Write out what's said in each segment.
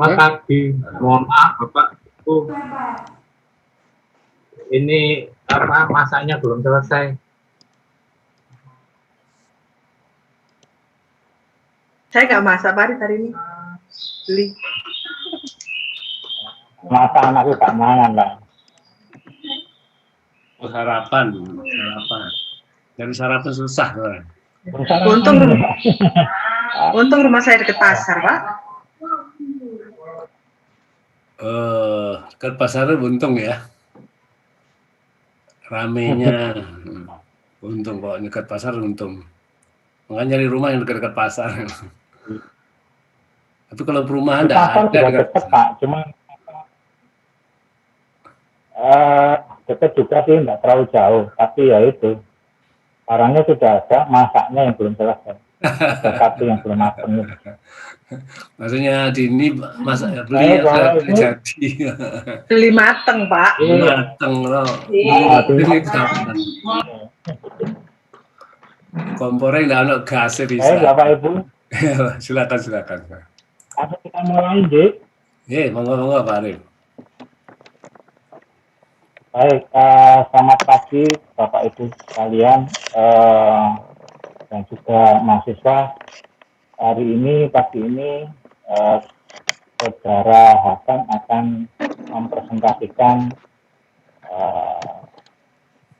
Mas Adi, mohon maaf Bapak, ini masaknya belum selesai. Saya nggak masak hari ini, beli. Masa anakku tak mangan lah. Sarapan. Dari sarapan susah lah. Untung rumah saya dekat pasar, Pak. Dekat pasarnya buntung ya. Ramenya. Untung kok dekat pasar untung. Makanya nyari rumah yang dekat-dekat pasar. Tapi kalau perumahan pasar juga dekat, Pak. Cuma dekat juga sih, nggak terlalu jauh. Tapi ya itu, barangnya sudah ada, masaknya yang belum selesai. Ada satu yang belum matang. Maksudnya Dini beli ya jadi. Beli mateng, Pak. Mateng loh. Kompornya nggak ada gasnya bisa. Bapak Ibu. Silakan. Apa kita mulai, Dik? Monggo Pak Arif. Baik, selamat pagi Bapak Ibu sekalian dan juga mahasiswa. Pagi ini Saudara Hasan akan mempresentasikan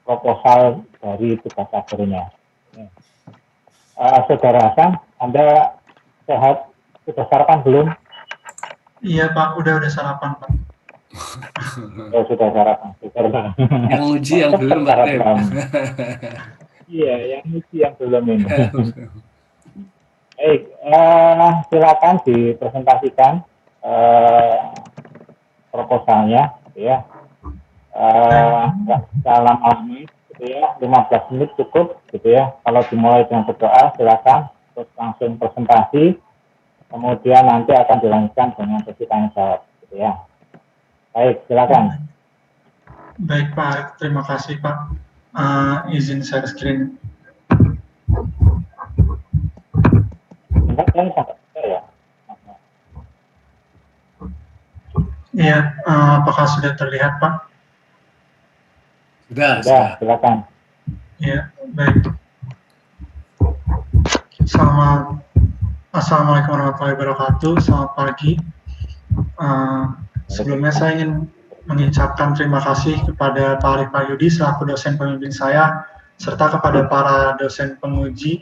proposal dari tugas akhirnya. Saudara Hasan, Anda sehat? Sudah sarapan belum? Iya Pak, udah sarapan Pak. Ya sudah sarapan. Yang uji yang belum Pak. Iya, yang uji yang belum ini. Baik, silakan dipresentasikan proposalnya, ya. Dalam lama, gitu ya, 15 menit cukup, gitu ya. Kalau dimulai dengan berdoa, silakan terus langsung presentasi. Kemudian nanti akan dilanjutkan dengan sesi tanya jawab, gitu ya. Baik, silakan. Baik Pak, terima kasih Pak. Izin share screen. Iya, apakah sudah terlihat Pak? Sudah, silakan. Iya, baik. Assalamualaikum warahmatullahi wabarakatuh. Selamat pagi. Sebelumnya saya ingin mengucapkan terima kasih kepada Pak Arif Wahyudi selaku dosen pembimbing saya, serta kepada para dosen penguji,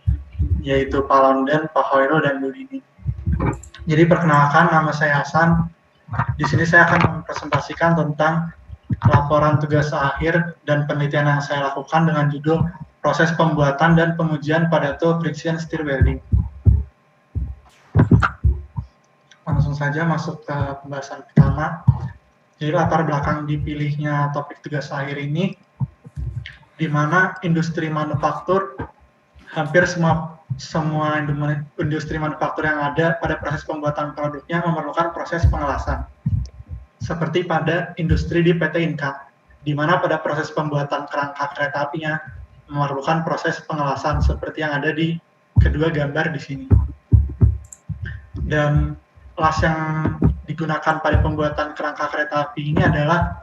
yaitu Pak London, Pak Hoiro, dan Bu Dini. Jadi perkenalkan, nama saya Hasan. Di sini saya akan mempresentasikan tentang laporan tugas akhir dan penelitian yang saya lakukan dengan judul proses pembuatan dan pengujian pada tool friction stir welding. Langsung saja masuk ke pembahasan pertama. Jadi latar belakang dipilihnya topik tugas akhir ini, di mana industri manufaktur, hampir semua industri manufaktur yang ada pada proses pembuatan produknya memerlukan proses pengelasan. Seperti pada industri di PT Inka, di mana pada proses pembuatan kerangka kereta apinya memerlukan proses pengelasan seperti yang ada di kedua gambar di sini. Dan las yang digunakan pada pembuatan kerangka kereta api ini adalah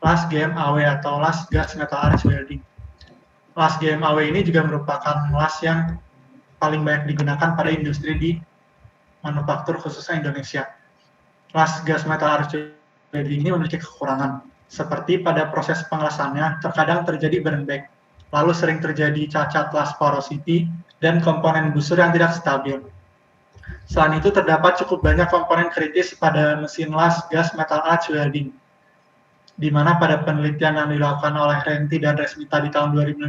las GMAW atau las gas metal arch welding. Las GMAW ini juga merupakan las yang paling banyak digunakan pada industri di manufaktur khususnya Indonesia. Las gas metal arch welding ini memiliki kekurangan, seperti pada proses pengelasannya terkadang terjadi burn back, lalu sering terjadi cacat las porosity dan komponen busur yang tidak stabil. Selain itu, terdapat cukup banyak komponen kritis pada mesin las gas metal arch welding, di mana pada penelitian yang dilakukan oleh Renti dan Resmita di tahun 2015,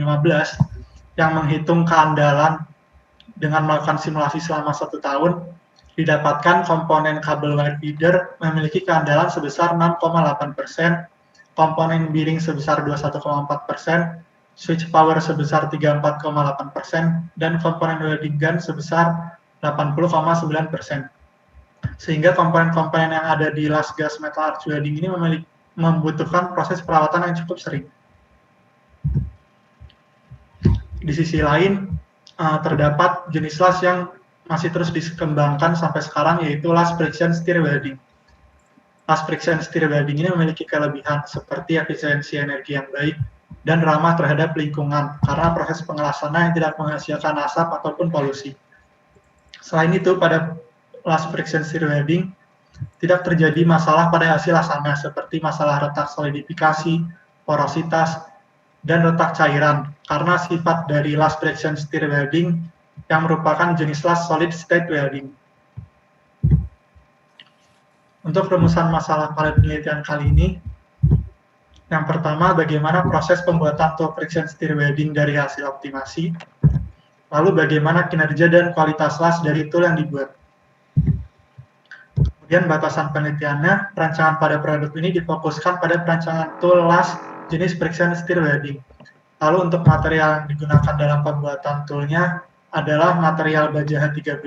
yang menghitung keandalan dengan melakukan simulasi selama 1 tahun, didapatkan komponen kabel wire feeder memiliki keandalan sebesar 6,8%, komponen bearing sebesar 21,4%, switch power sebesar 34,8%, dan komponen welding gun sebesar 80,9%. Sehingga komponen-komponen yang ada di las gas metal arch welding ini membutuhkan proses perawatan yang cukup sering. Di sisi lain, terdapat jenis las yang masih terus dikembangkan sampai sekarang, yaitu las friction stir welding. Las friction stir welding ini memiliki kelebihan seperti efisiensi energi yang baik dan ramah terhadap lingkungan karena proses pengelasannya yang tidak menghasilkan asap ataupun polusi. Selain itu, pada las friction stir welding tidak terjadi masalah pada hasil lasannya seperti masalah retak solidifikasi, porositas, dan retak cairan karena sifat dari las friction stir welding yang merupakan jenis las solid state welding. Untuk rumusan masalah pada penelitian kali ini, yang pertama, bagaimana proses pembuatan tool friction stir welding dari hasil optimasi, lalu bagaimana kinerja dan kualitas las dari tool yang dibuat. Kemudian batasan penelitiannya, perancangan pada produk ini difokuskan pada perancangan tool las jenis friction stir welding. Lalu untuk material yang digunakan dalam pembuatan toolnya adalah material baja H13,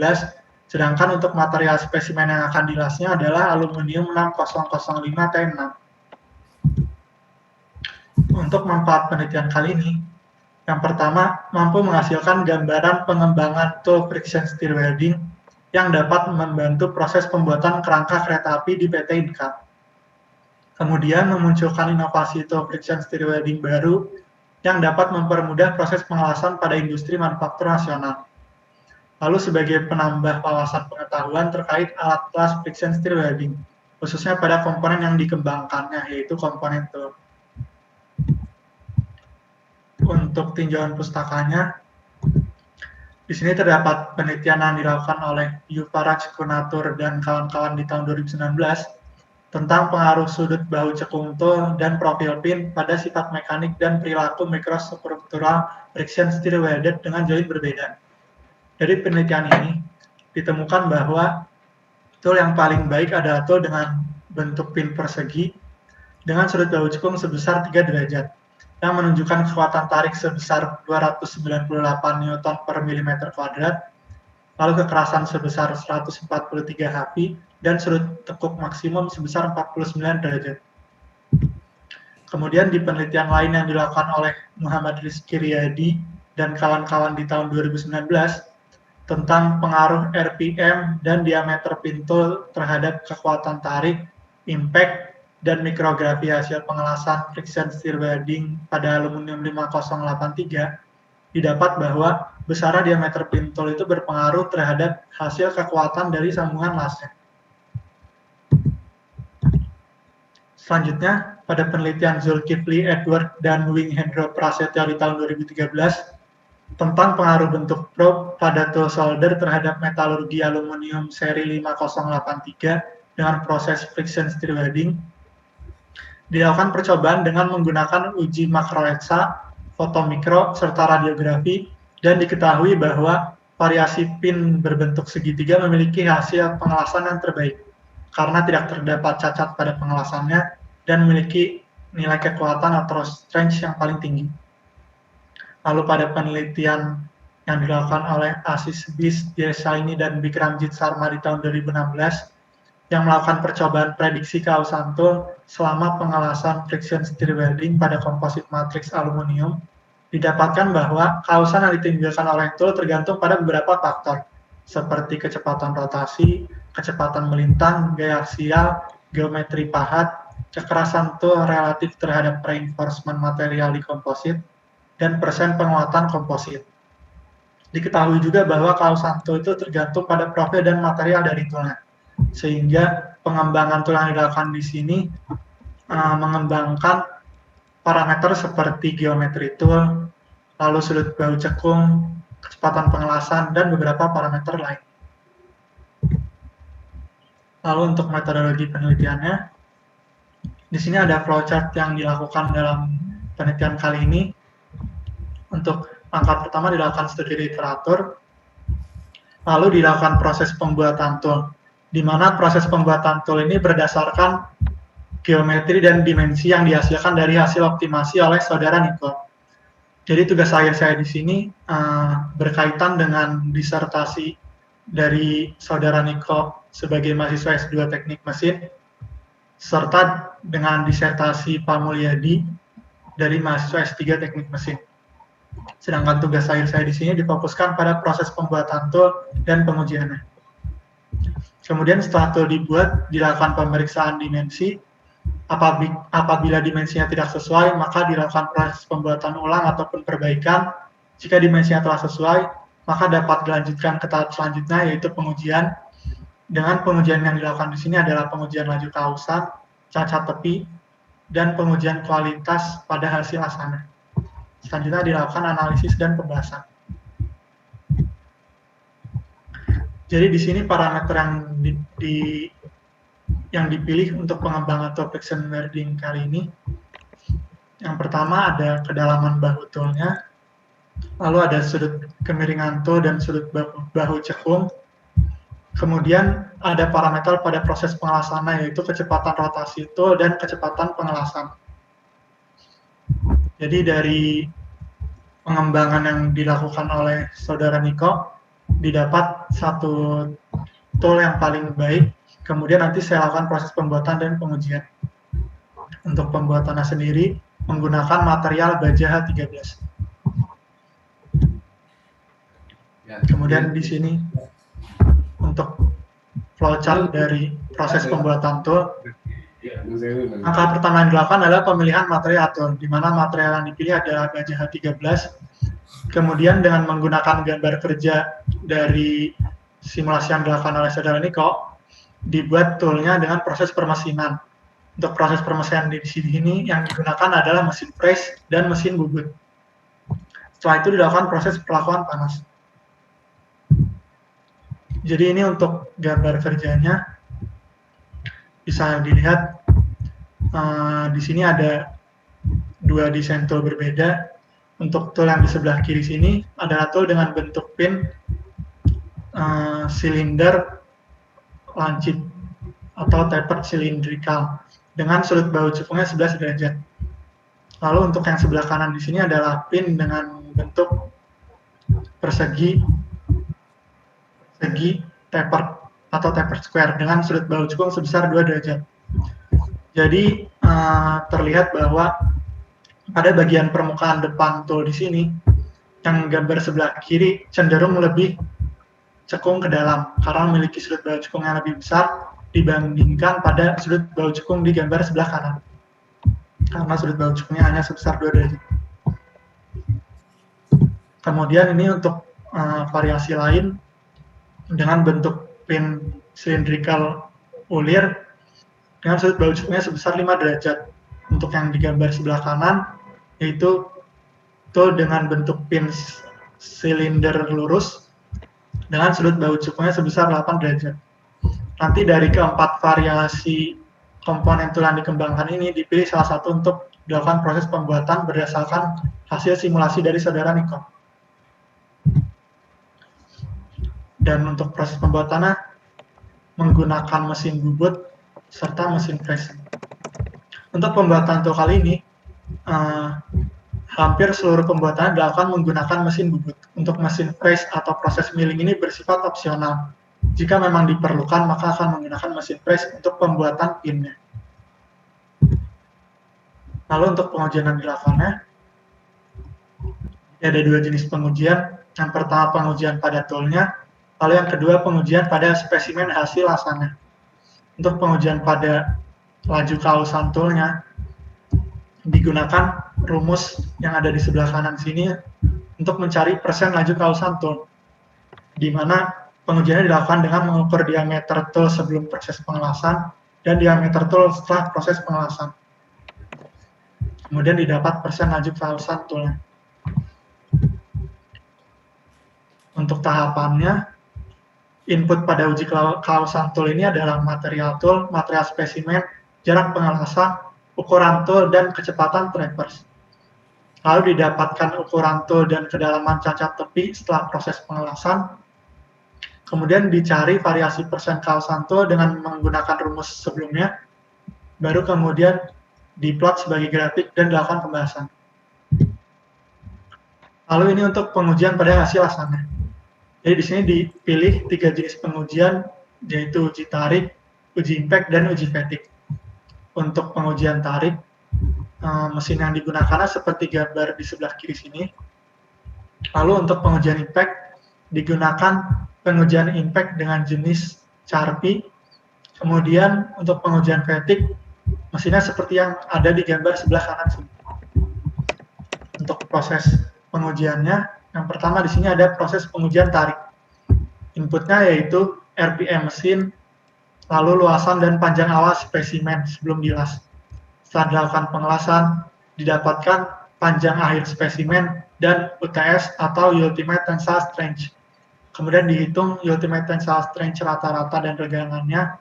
sedangkan untuk material spesimen yang akan dilasnya adalah aluminium 6005 T6. Untuk manfaat penelitian kali ini, yang pertama, mampu menghasilkan gambaran pengembangan tool friction stir welding yang dapat membantu proses pembuatan kerangka kereta api di PT Inka. Kemudian memunculkan inovasi tool friction stir welding baru yang dapat mempermudah proses pengelasan pada industri manufaktur nasional. Lalu sebagai penambah wawasan pengetahuan terkait alat las friction stir welding, khususnya pada komponen yang dikembangkannya, yaitu komponen tool. Untuk tinjauan pustakanya, di sini terdapat penelitian yang dilakukan oleh Yuvaraj Kunatur dan kawan-kawan di tahun 2019 tentang pengaruh sudut bahu cekung tool dan profil pin pada sifat mekanik dan perilaku mikrostruktural friction stir welded dengan join berbeda. Dari penelitian ini, ditemukan bahwa tool yang paling baik adalah tool dengan bentuk pin persegi dengan sudut bahu cekung sebesar 3 derajat, yang menunjukkan kekuatan tarik sebesar 298 Newton per mm kuadrat, lalu kekerasan sebesar 143 HP, dan sudut tekuk maksimum sebesar 49 derajat. Kemudian di penelitian lain yang dilakukan oleh Muhammad Rizky Riyadi dan kawan-kawan di tahun 2019 tentang pengaruh RPM dan diameter pin tool terhadap kekuatan tarik, impact, dan mikrografi hasil pengelasan friction stir welding pada aluminium 5083, didapat bahwa besaran diameter pin tool itu berpengaruh terhadap hasil kekuatan dari sambungan lasnya. Selanjutnya, pada penelitian Zulkifli, Edward, dan Wing Hendro Prasetyo di tahun 2013 tentang pengaruh bentuk probe pada tool solder terhadap metalurgi aluminium seri 5083 dengan proses friction stir welding, dilakukan percobaan dengan menggunakan uji makroreksa, fotomikro, serta radiografi, dan diketahui bahwa variasi pin berbentuk segitiga memiliki hasil pengelasan yang terbaik karena tidak terdapat cacat pada pengelasannya dan memiliki nilai kekuatan atau strength yang paling tinggi. Lalu pada penelitian yang dilakukan oleh Asis Bis, Desaini, dan Bikramjit Sarma di tahun 2016 yang melakukan percobaan prediksi kausan tool selama pengelasan friction stir welding pada komposit matriks aluminium, didapatkan bahwa kausan yang ditimbulkan oleh tool tergantung pada beberapa faktor, seperti kecepatan rotasi, kecepatan melintang, gaya aksial, geometri pahat, kekerasan tool relatif terhadap reinforcement material di komposit, dan persen penguatan komposit. Diketahui juga bahwa kausan tool itu tergantung pada profil dan material dari toolnya, sehingga pengembangan tool yang dilakukan di sini mengembangkan parameter seperti geometri tool, lalu sudut bahu cekung, kecepatan pengelasan, dan beberapa parameter lain. Lalu untuk metodologi penelitiannya, di sini ada flowchart yang dilakukan dalam penelitian kali ini. Untuk langkah pertama dilakukan studi literatur, lalu dilakukan proses pembuatan tool, di mana proses pembuatan tool ini berdasarkan geometri dan dimensi yang dihasilkan dari hasil optimasi oleh saudara Niko. Jadi tugas akhir saya di sini berkaitan dengan disertasi dari saudara Niko sebagai mahasiswa S2 Teknik Mesin, serta dengan disertasi Pak Mulyadi dari mahasiswa S3 Teknik Mesin. Sedangkan tugas akhir saya di sini difokuskan pada proses pembuatan tool dan pengujiannya. Kemudian setelah tool dibuat, dilakukan pemeriksaan dimensi. Apabila dimensinya tidak sesuai, maka dilakukan proses pembuatan ulang ataupun perbaikan. Jika dimensinya telah sesuai, maka dapat dilanjutkan ke tahap selanjutnya, yaitu pengujian. Dengan pengujian yang dilakukan di sini adalah pengujian laju kausan, cacat tepi, dan pengujian kualitas pada hasil asana. Selanjutnya dilakukan analisis dan pembahasan. Jadi di sini parameter yang dipilih untuk pengembangan tool friction welding kali ini, yang pertama ada kedalaman bahu toolnya, lalu ada sudut kemiringan tool dan sudut bahu cekung, kemudian ada parameter pada proses pengelasannya, yaitu kecepatan rotasi tool dan kecepatan pengelasan. Jadi dari pengembangan yang dilakukan oleh saudara Niko, didapat satu tool yang paling baik, kemudian nanti saya lakukan proses pembuatan dan pengujian. Untuk pembuatannya sendiri, menggunakan material baja H13. Kemudian di sini, untuk flowchart dari proses pembuatan tool, langkah pertama yang dilakukan adalah pemilihan material tool, di mana material yang dipilih adalah baja H13. Kemudian dengan menggunakan gambar kerja dari simulasi yang dilakukan oleh saudara Niko, dibuat toolnya dengan proses permesinan. Untuk proses permesinan di sini yang digunakan adalah mesin press dan mesin bubut. Setelah itu dilakukan proses perlakuan panas. Jadi ini untuk gambar kerjanya, bisa dilihat di sini ada dua desain tool berbeda. Untuk tool yang di sebelah kiri sini adalah tool dengan bentuk pin silinder lancip atau tapered cylindrical dengan sudut bahu cekungnya 11 derajat. Lalu untuk yang sebelah kanan di sini adalah pin dengan bentuk persegi tapered atau tapered square dengan sudut bahu cekung sebesar 2 derajat. Jadi terlihat bahwa pada bagian permukaan depan tool di sini, yang gambar sebelah kiri cenderung lebih cekung ke dalam karena memiliki sudut bahu cekung yang lebih besar dibandingkan pada sudut bahu cekung di gambar sebelah kanan. Karena sudut bahu cekungnya hanya sebesar 2 derajat. Kemudian ini untuk variasi lain dengan bentuk pin cylindrical ulir dengan sudut bahu cekungnya sebesar 5 derajat. Untuk yang digambar sebelah kanan, yaitu tool dengan bentuk pin silinder lurus dengan sudut bahu cekungnya sebesar 8 derajat. Nanti dari keempat variasi komponen tool yang dikembangkan ini dipilih salah satu untuk dilakukan proses pembuatan berdasarkan hasil simulasi dari saudara Niko. Dan untuk proses pembuatannya menggunakan mesin bubut serta mesin press. Untuk pembuatan tool kali ini, hampir seluruh pembuatannya dilakukan menggunakan mesin bubut. Untuk mesin press atau proses milling ini bersifat opsional. Jika memang diperlukan, maka akan menggunakan mesin press untuk pembuatan pinnya. Lalu untuk pengujian yang dilakukannya, ada dua jenis pengujian. Yang pertama pengujian pada toolnya, lalu yang kedua pengujian pada spesimen hasil asana. Untuk pengujian pada laju kausan toolnya, digunakan rumus yang ada di sebelah kanan sini untuk mencari persen laju kausan tool, di mana pengujiannya dilakukan dengan mengukur diameter tool sebelum proses pengelasan dan diameter tool setelah proses pengelasan. Kemudian didapat persen laju kausan toolnya. Untuk tahapannya, input pada uji kausan tool ini adalah material tool, material spesimen, jarak pengelasan, ukuran tool, dan kecepatan traverse. Lalu didapatkan ukuran tool dan kedalaman cacat tepi setelah proses pengelasan. Kemudian dicari variasi persen kausan tool dengan menggunakan rumus sebelumnya. Baru kemudian diplot sebagai grafik dan dilakukan pembahasan. Lalu ini untuk pengujian pada hasil asana. Jadi di sini dipilih 3 jenis pengujian, yaitu uji tarik, uji impact, dan uji fatigue. Untuk pengujian tarik, mesin yang digunakan seperti gambar di sebelah kiri sini. Lalu untuk pengujian impact, digunakan pengujian impact dengan jenis Charpy. Kemudian untuk pengujian fatigue, mesinnya seperti yang ada di gambar sebelah kanan sini. Untuk proses pengujiannya, yang pertama di sini ada proses pengujian tarik. Inputnya yaitu RPM mesin, lalu luasan dan panjang awas spesimen sebelum dilas. Setelah dilakukan pengelasan, didapatkan panjang akhir spesimen dan UTS atau Ultimate Tensile Strength. Kemudian dihitung Ultimate Tensile Strength rata-rata dan regangannya,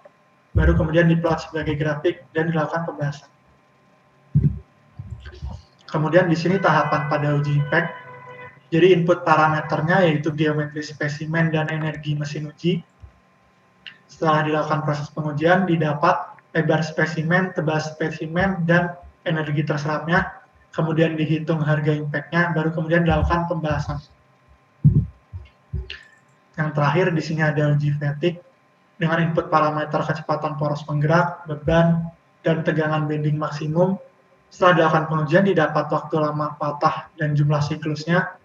baru kemudian diplot sebagai grafik dan dilakukan pembahasan. Kemudian di sini tahapan pada uji impact. Jadi input parameternya yaitu geometri spesimen dan energi mesin uji. Setelah dilakukan proses pengujian, didapat lebar spesimen, tebal spesimen, dan energi terserapnya. Kemudian dihitung harga impact-nya, baru kemudian dilakukan pembahasan. Yang terakhir di sini ada uji fatigue dengan input parameter kecepatan poros penggerak, beban, dan tegangan bending maksimum. Setelah dilakukan pengujian, didapat waktu lama patah dan jumlah siklusnya,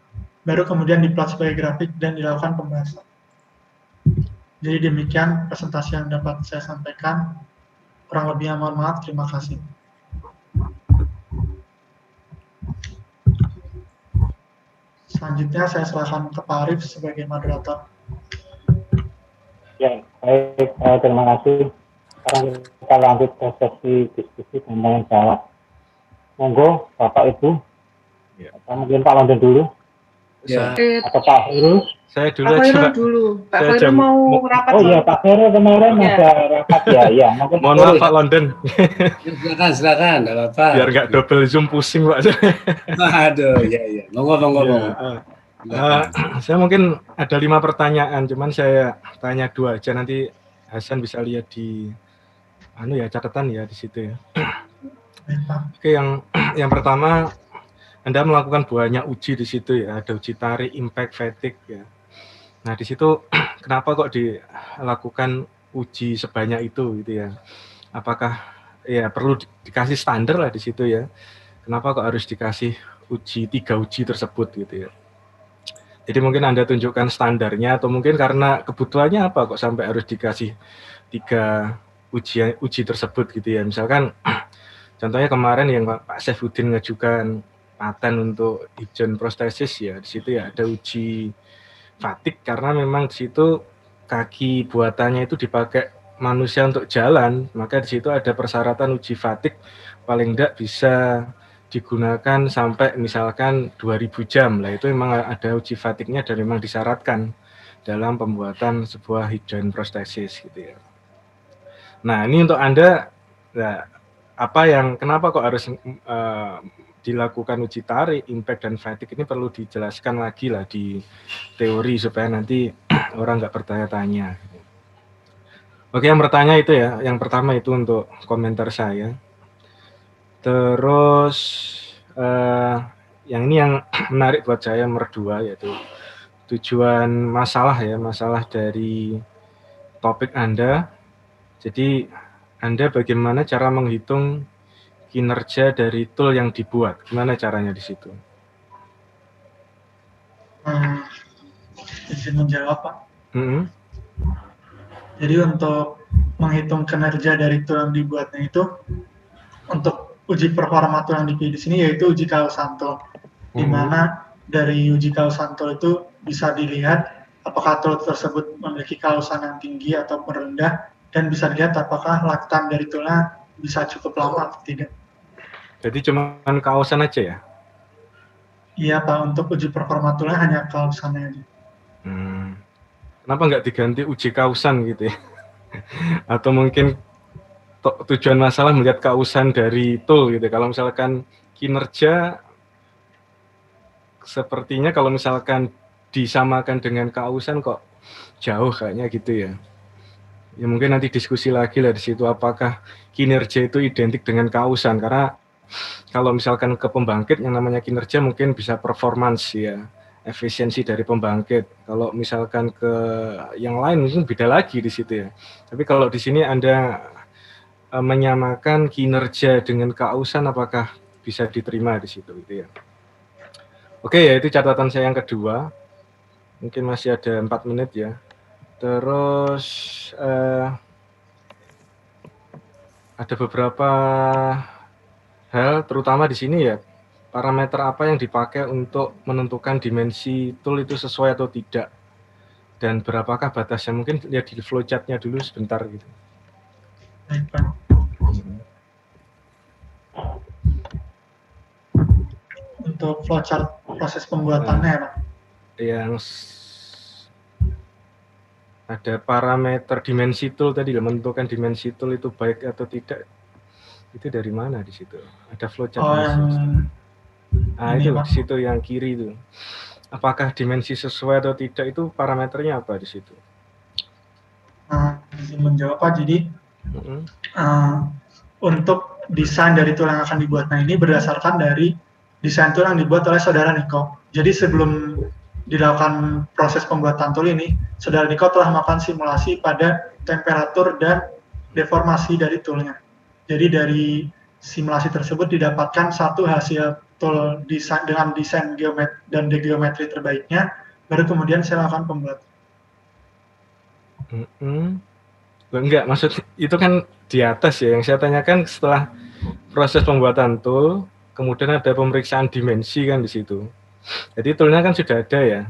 baru kemudian diplot sebagai grafik dan dilakukan pembahasan. Jadi demikian presentasi yang dapat saya sampaikan. Kurang lebihnya mohon maaf, terima kasih. Selanjutnya saya serahkan ke Pak Arif sebagai moderator. Ya, baik, terima kasih. Sekarang kita lanjut ke sesi diskusi dan tanya jawab. Monggo, Bapak Ibu. Ya. Atau mungkin Pak London dulu, Ya. atau Pak Heru. Saya dulu Pak aja, Khairul Pak. dulu. Pak Saya Khairul jam- mau rapat. Oh iya, Pak Heru kemarin Iya. ada rapat ya. Iya, mungkin Mohon maaf Pak London, Silakan, enggak apa-apa. biar nggak double zoom pusing Pak. Aduh, iya. Monggo. Ya, saya mungkin ada 5 pertanyaan, cuman saya tanya 2 aja, nanti Hasan bisa lihat di catatan ya di situ ya. Baik, Pak. Oke, yang pertama, Anda melakukan banyak uji di situ ya, ada uji tarik, impact, fatigue ya. Nah di situ kenapa kok dilakukan uji sebanyak itu gitu ya? Apakah ya perlu dikasih standar lah di situ ya? Kenapa kok harus dikasih 3 uji tersebut gitu ya? Jadi mungkin Anda tunjukkan standarnya, atau mungkin karena kebutuhannya apa kok sampai harus dikasih 3 uji tersebut gitu ya? Misalkan contohnya kemarin yang Pak Saifuddin ngajukan paten untuk hip joint prosthesis ya, di situ ya ada uji fatigue karena memang di situ kaki buatannya itu dipakai manusia untuk jalan, maka di situ ada persyaratan uji fatigue paling tidak bisa digunakan sampai misalkan 2000 jam lah, itu memang ada uji fatigue-nya dan memang disyaratkan dalam pembuatan sebuah hip joint prosthesis gitu ya. Nah ini untuk Anda, nah, kenapa kok harus dilakukan uji tarik, impact, dan fatigue ini perlu dijelaskan lagi lah di teori supaya nanti orang nggak bertanya-tanya. Oke, yang bertanya itu ya, yang pertama itu untuk komentar saya. Terus yang ini yang menarik buat saya nomor 2 yaitu tujuan masalah dari topik Anda. Jadi Anda bagaimana cara menghitung kinerja dari tool yang dibuat, gimana caranya di situ? Izin menjawab, Pak. Mm-hmm. Jadi untuk menghitung kinerja dari tool yang dibuatnya itu, untuk uji performa tool yang dipilih di sini yaitu uji Kausanto, di mana dari uji Kausanto itu bisa dilihat apakah tool tersebut memiliki kausan yang tinggi ataupun rendah, dan bisa dilihat apakah lifetime dari toolnya bisa cukup lama atau tidak. Jadi cuma kausan aja ya? Iya Pak, untuk uji performa toolnya hanya kausannya aja. Kenapa nggak diganti uji kausan gitu ya? Atau mungkin tujuan masalah melihat kausan dari tool gitu. Kalau misalkan kinerja, sepertinya kalau misalkan disamakan dengan kausan kok jauh kayaknya gitu ya. Ya mungkin nanti diskusi lagi lah di situ apakah kinerja itu identik dengan kausan, karena kalau misalkan ke pembangkit yang namanya kinerja mungkin bisa performance ya, efisiensi dari pembangkit. Kalau misalkan ke yang lain mungkin beda lagi di situ ya. Tapi kalau di sini Anda menyamakan kinerja dengan kausan, apakah bisa diterima di situ gitu ya. Oke ya, itu catatan saya yang kedua. Mungkin masih ada 4 menit ya. Terus ada beberapa hal, terutama di sini ya, parameter apa yang dipakai untuk menentukan dimensi tool itu sesuai atau tidak, dan berapakah batasnya. Mungkin lihat di flowchart-nya dulu sebentar gitu. Baik, Pak. Untuk flowchart proses pembuatannya ya, Pak. Yang ada parameter dimensi tool tadi, menentukan dimensi tool itu baik atau tidak, itu dari mana di situ? Ada flowchart. Oh, yang Nah, ini, itu Pak. di situ yang kiri itu. Apakah dimensi sesuai atau tidak, itu parameternya apa di situ? Nah, izin menjawab, Pak. Jadi Mm-mm. untuk desain dari tool yang akan dibuat, nah ini berdasarkan dari desain tool yang dibuat oleh saudara Niko. Jadi sebelum dilakukan proses pembuatan tool ini, saudara Niko telah melakukan simulasi pada temperatur dan deformasi dari toolnya. Jadi dari simulasi tersebut didapatkan satu hasil tool desain dengan desain geometri dan geometri terbaiknya, baru kemudian saya lakukan pembuatan. Loh, enggak, maksud itu kan di atas ya. Yang saya tanyakan setelah proses pembuatan tool, kemudian ada pemeriksaan dimensi kan di situ. Jadi toolnya kan sudah ada ya.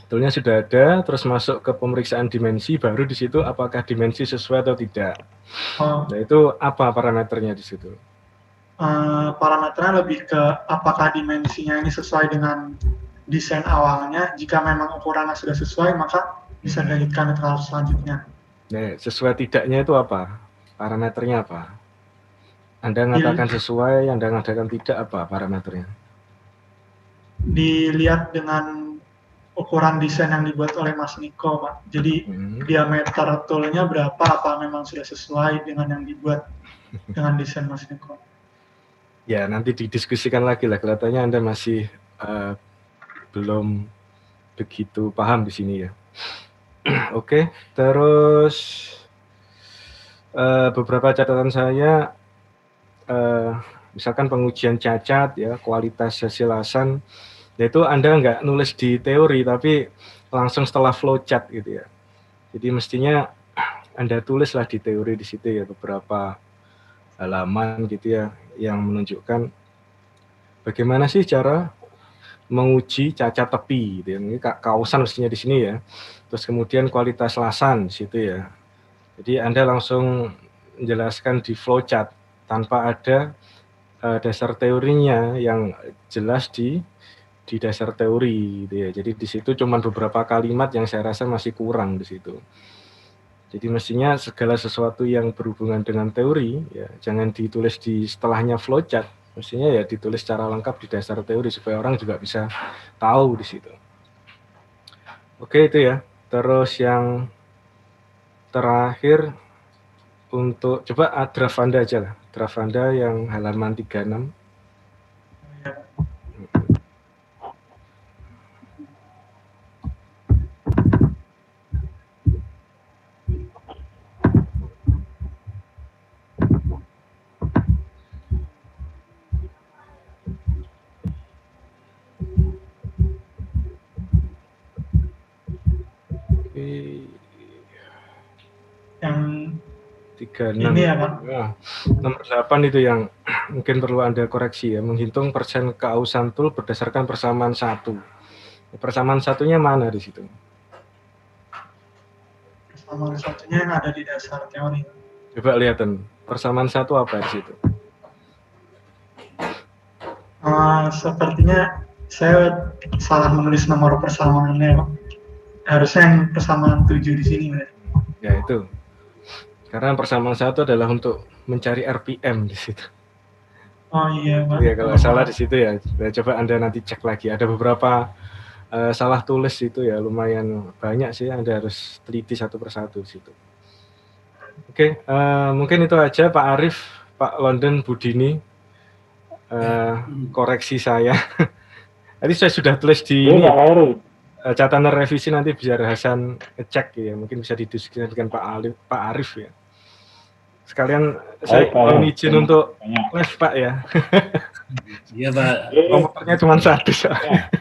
Toolnya sudah ada, terus masuk ke pemeriksaan dimensi, baru di situ apakah dimensi sesuai atau tidak. Nah, itu apa parameternya di situ? Parameternya lebih ke apakah dimensinya ini sesuai dengan desain awalnya. Jika memang ukurannya sudah sesuai, maka bisa dilanjutkan ke tahap selanjutnya. Nah, sesuai tidaknya itu apa? Parameternya apa? Anda mengatakan sesuai, Anda mengatakan tidak, apa parameternya? Dilihat dengan ukuran desain yang dibuat oleh Mas Niko, Pak. Jadi diameter toolnya berapa, apa memang sudah sesuai dengan yang dibuat dengan desain Mas Niko? Ya, nanti didiskusikan lagi lah. Kelihatannya Anda masih belum begitu paham di sini ya. Oke, terus beberapa catatan saya, misalkan pengujian cacat ya, kualitas hasilasan, yaitu Anda nggak nulis di teori tapi langsung setelah flowchart gitu ya. Jadi mestinya Anda tulislah di teori di situ ya, beberapa halaman gitu ya, yang menunjukkan bagaimana sih cara menguji cacat tepi gitu ya. Ini kausan mestinya di sini ya. Terus kemudian kualitas lasan di situ ya. Jadi Anda langsung menjelaskan di flowchart tanpa ada dasar teorinya yang jelas di dasar teori gitu ya. Jadi di situ cuma beberapa kalimat yang saya rasa masih kurang di situ. Jadi mestinya segala sesuatu yang berhubungan dengan teori ya jangan ditulis di setelahnya flowchart. Mestinya ya ditulis secara lengkap di dasar teori supaya orang juga bisa tahu di situ. Oke, itu ya. Terus yang terakhir untuk coba draft Anda aja lah. Draft Anda yang halaman 36. Yang 36 ini ya, Pak. Nah, nomor 8 itu yang mungkin perlu Anda koreksi ya, menghitung persen keausan tool berdasarkan persamaan 1. Persamaan satunya mana di situ? Persamaan satunya yang ada di dasar teori. Coba lihatin, persamaan 1 apa di situ? Sepertinya saya salah menulis nomor persamaannya, Pak. Harusnya yang persamaan 7 di sini, Pak. Ya itu. Karena persamaan 1 adalah untuk mencari RPM di situ. Oh iya, Pak. Ya kalau salah di situ ya. Coba Anda nanti cek lagi. Ada beberapa salah tulis itu ya, lumayan banyak sih. Anda harus teliti satu persatu di situ. Oke, mungkin itu aja Pak Arif, Pak London, Budini. Koreksi saya. Tadi saya sudah tulis di ini. Catatan revisi nanti biar Hasan ngecek ya, mungkin bisa didiskusikan dengan Pak Arif ya. Sekalian saya mohon izin untuk live Pak ya. Iya Pak. Komputernya cuma satu soalnya.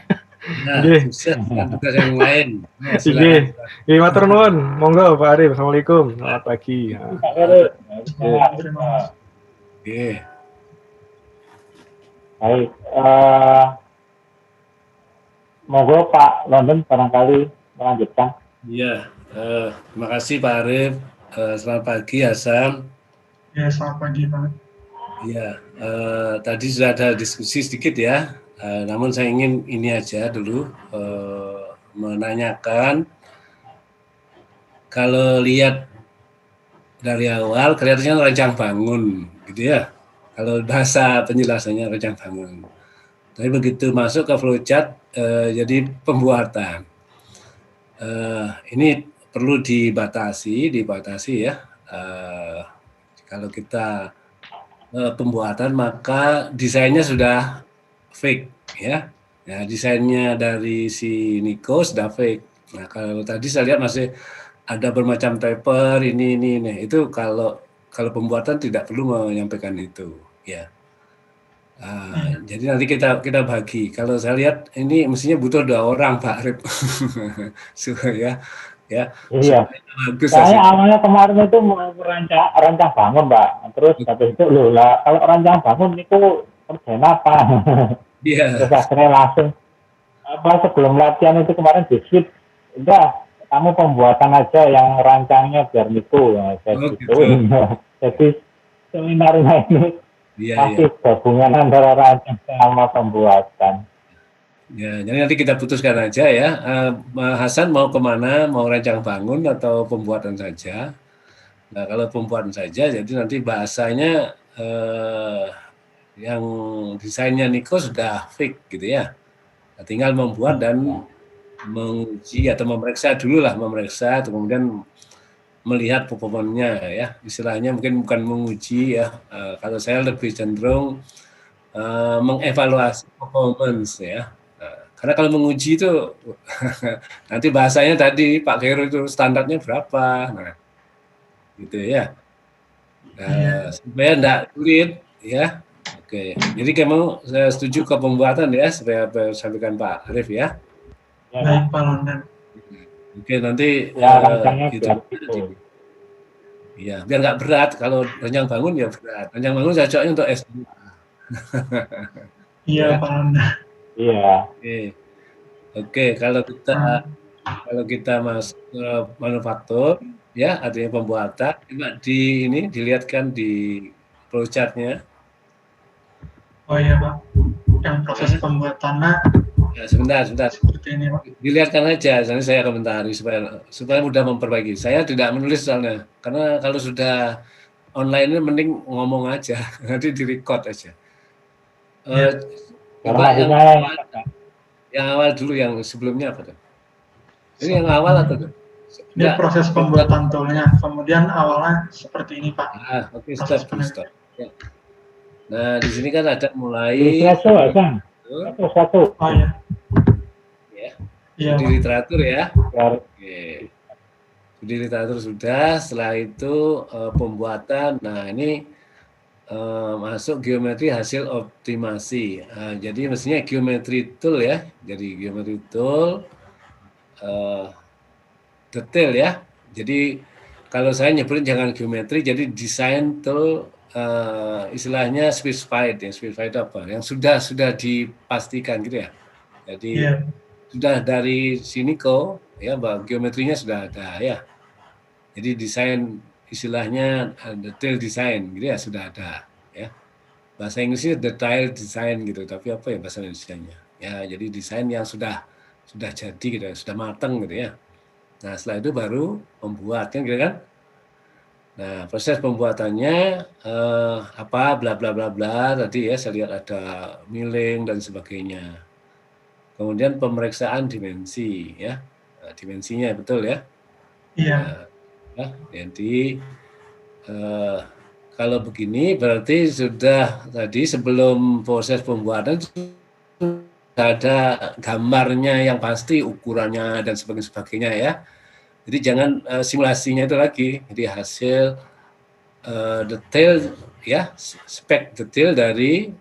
Nah, Nggih. sukses dengan tugas yang lain. Nah, Nggih. silakan. Nggih, matur nuwun. Monggo Pak Arif. Assalamualaikum. Selamat pagi. Ya. Pak Heru. Terima kasih. Oke. Baik, monggo Pak London barangkali melanjutkan. Iya, terima kasih Pak Arif. Selamat pagi Hasan. Ya, selamat pagi Pak. Iya, tadi sudah ada diskusi sedikit ya. Namun saya ingin ini aja dulu menanyakan, kalau lihat dari awal kelihatannya rancang bangun, gitu ya. Kalau bahasa penjelasannya rancang bangun. Tapi begitu masuk ke flowchart, jadi pembuatan. Ini perlu dibatasi ya. Kalau kita pembuatan maka desainnya sudah fake ya. Ya, desainnya dari si Nico sudah fake. Nah, kalau tadi saya lihat masih ada bermacam paper ini. Itu kalau pembuatan tidak perlu menyampaikan itu ya. Jadi nanti kita bagi. Kalau saya lihat ini mestinya butuh 2 orang Pak Arif. ya. Iya. Bagus Saya awalnya kemarin itu mau rancang bangun, Pak. Terus habis itu loh lah, kalau rancang bangun itu kerjaan apa? Iya. Terus akhirnya langsung sebelum latihan itu kemarin di-switch, udah kamu pembuatan aja yang rancangnya biar Nico ya, gitu. Jadi seminarnya ini masih gabungan antara rancang sama pembuatan. Ya, jadi nanti kita putuskan aja ya. Hasan mau kemana? Mau rancang bangun atau pembuatan saja? Nah, kalau pembuatan saja, jadi nanti bahasanya yang desainnya Nico sudah fix gitu ya. Nah, tinggal membuat dan menguji atau memeriksa dulu lah, atau kemudian melihat performanya ya. Istilahnya mungkin bukan menguji ya. Kalau saya lebih cenderung mengevaluasi performance ya. Karena kalau menguji itu nanti bahasanya tadi Pak Heru itu standarnya berapa, nah gitu ya. Supaya enggak sulit ya. Oke, jadi kamu saya setuju ke pembuatan ya, supaya sampaikan Pak Arif ya. Baik Pak London. Oke, nanti gitu. Iya, biar nggak berat. Kalau rancang bangun ya berat. Rancang bangun cocoknya untuk S2. Iya Pak London. Iya. Oke, kalau kita masuk ke manufaktur, ya artinya pembuatan, coba dilihatkan di flowchart-nya. Oh iya Pak, yang proses pembuatannya. Ya, sebentar. Seperti ini Pak. Dilihatkan aja, nanti saya komentari supaya mudah memperbaiki. Saya tidak menulis soalnya, karena kalau sudah online ini mending ngomong aja, nanti direcord aja. Coba yang awal dulu, yang sebelumnya apa tuh? Ini yang awal atau tuh? Ini proses pembuatan toolnya, kemudian awalnya seperti ini Pak. Oke, stop. Ya. Nah, di sini kan ada mulai satu. Oh iya. Ya. Di literatur ya. Oke. Di literatur sudah, setelah itu pembuatan. Nah, ini masuk geometri hasil optimasi. Jadi mestinya geometri tool ya. Jadi geometri tool detail ya. Jadi kalau saya nyebutnya jangan geometri, jadi desain tool istilahnya specified ya. Specified apa? Yang sudah dipastikan gitu ya. Jadi sudah dari sini kok ya, geometrinya sudah ada ya. Jadi desain istilahnya detail design gitu ya, sudah ada ya. Bahasa Inggrisnya detail design gitu, tapi apa ya bahasa Indonesianya? Ya, jadi desain yang sudah jadi gitu, sudah matang gitu ya. Nah, setelah itu baru membuat kan gitu kan. Nah, proses pembuatannya bla bla bla bla tadi ya, saya lihat ada milling dan sebagainya. Kemudian pemeriksaan dimensi ya. Nah, dimensinya betul ya. Iya. Jadi kalau begini berarti sudah tadi sebelum proses pembuatan sudah ada gambarnya yang pasti, ukurannya dan sebagainya ya. Jadi jangan simulasinya itu lagi. Jadi hasil detail ya, spek detail dari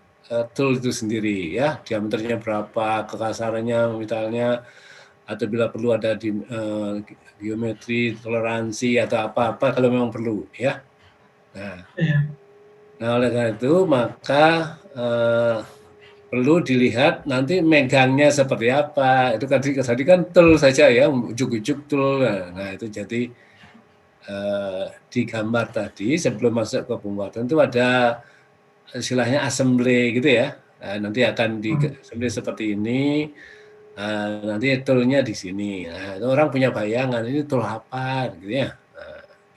tool itu sendiri ya, diameternya berapa, kekasarannya misalnya, atau bila perlu ada di geometri, toleransi atau apa-apa kalau memang perlu ya. Iya. Nah oleh karena itu maka perlu dilihat nanti megangnya seperti apa. Itu tadi kan tool saja ya, ujuk-ujuk tool. Nah itu jadi di gambar tadi sebelum masuk ke pembuatan itu ada istilahnya assembly gitu ya. Nanti akan di assembly seperti ini. Nanti toolnya di sini. Nah, itu orang punya bayangan ini tool apa gitu ya.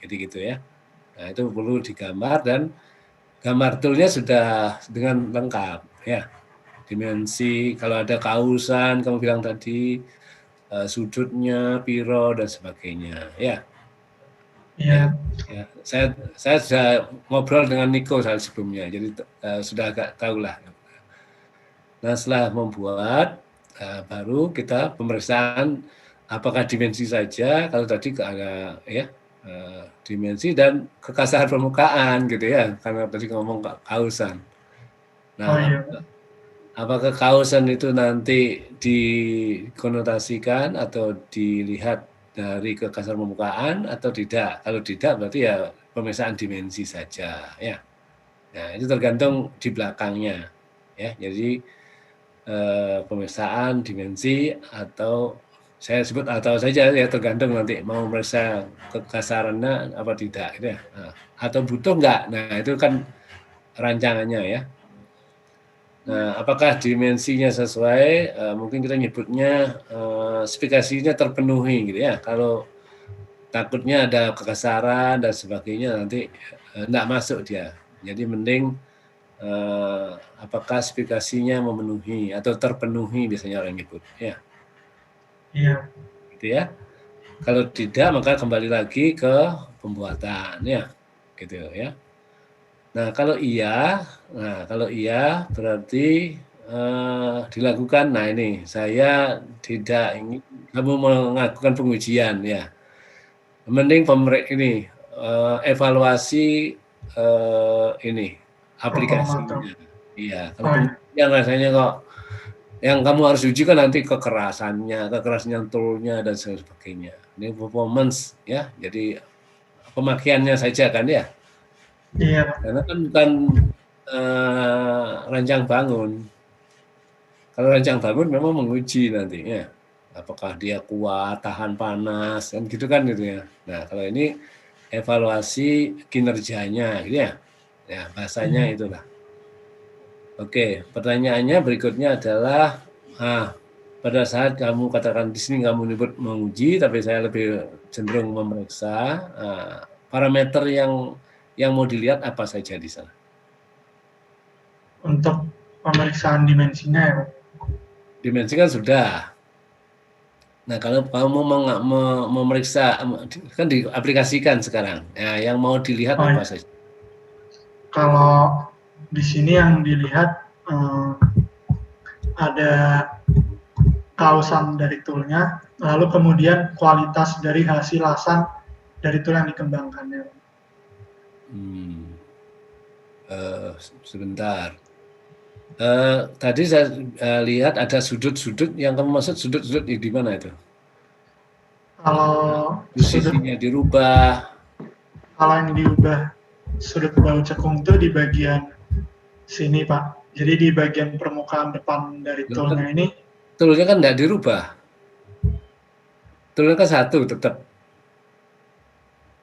Gitu ya. Nah itu perlu digambar dan gambar toolnya sudah dengan lengkap ya. Dimensi, kalau ada kausan, kamu bilang tadi, sudutnya, piro, dan sebagainya. Ya, Iya. ya. Saya sudah ngobrol dengan Niko saat sebelumnya, jadi sudah agak tahu lah. Nah, setelah membuat, baru kita pemeriksaan apakah dimensi saja, kalau tadi ada ya dimensi dan kekasaran permukaan gitu ya, karena tadi ngomong kausan. Nah, apakah kausan itu nanti dikonotasikan atau dilihat dari kekasaran permukaan atau tidak? Kalau tidak berarti ya pemeriksaan dimensi saja ya. Nah, itu tergantung di belakangnya ya. Jadi pemeriksaan dimensi atau saya sebut atau saja ya, tergantung nanti mau memeriksa kekasarannya apa tidak gitu ya. Nah, atau butuh enggak? Nah, itu kan rancangannya ya. Nah, apakah dimensinya sesuai? Mungkin kita nyebutnya spesifikasinya terpenuhi gitu ya. Kalau takutnya ada kekasaran dan sebagainya nanti enggak masuk dia. Jadi mending apakah spesifikasinya memenuhi atau terpenuhi biasanya orang nyebut ya. Iya. Gitu ya. Kalau tidak maka kembali lagi ke pembuatan ya. Gitu ya. Nah kalau iya berarti dilakukan. Nah ini saya tidak ingin kamu melakukan pengujian ya. Mending ini evaluasi ini aplikasinya. Iya. Kalau pengujian rasanya kok yang kamu harus uji kan nanti kekerasan toolnya dan sebagainya. Ini performance ya. Jadi pemakaiannya saja kan ya. Iya. Karena kan bukan rancang bangun. Kalau rancang bangun memang menguji nantinya, apakah dia kuat, tahan panas, kan gitu kan gitu ya. Nah kalau ini evaluasi kinerjanya, gitu ya. Ya bahasanya itulah. Oke, pertanyaannya berikutnya adalah, pada saat kamu katakan di sini kamu menyebut menguji, tapi saya lebih cenderung memeriksa parameter yang mau dilihat apa saja di sana? Untuk pemeriksaan dimensinya ya, Pak? Dimensi kan sudah. Nah, kalau kamu memeriksa, kan diaplikasikan sekarang. Nah, yang mau dilihat apa saja? Kalau di sini yang dilihat ada kausan dari toolnya, lalu kemudian kualitas dari hasil lasan dari tool yang dikembangkannya. Sebentar. Tadi saya lihat ada sudut-sudut, yang kamu maksud sudut-sudut di mana itu? Kalau posisinya dirubah. Kalau yang diubah sudut bahu cekung itu di bagian sini, Pak. Jadi di bagian permukaan depan dari toolnya ini. Toolnya kan tidak dirubah. Toolnya kan satu tetap.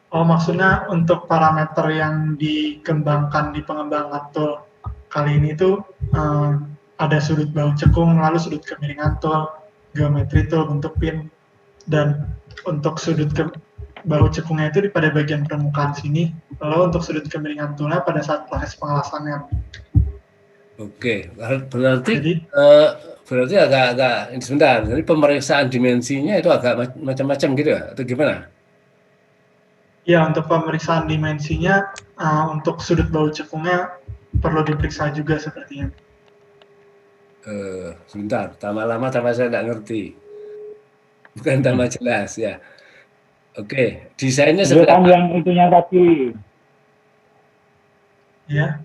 Oh, maksudnya untuk parameter yang dikembangkan di pengembangan tool kali ini itu ada sudut bahu cekung, lalu sudut kemiringan tool, geometri tool, bentuk pin, dan untuk sudut bahu cekungnya itu pada bagian permukaan sini, lalu untuk sudut kemiringan toolnya pada saat proses pengelasannya. Oke, berarti agak sebentar. Jadi pemeriksaan dimensinya itu agak macam-macam gitu ya, atau gimana? Ya, untuk pemeriksaan dimensinya, untuk sudut bahu cekungnya perlu diperiksa juga sepertinya. Sebentar, tambah lama tambah saya tidak ngerti. Bukan tambah jelas ya. Oke, desainnya seperti apa? Yang itunya tadi. Ya.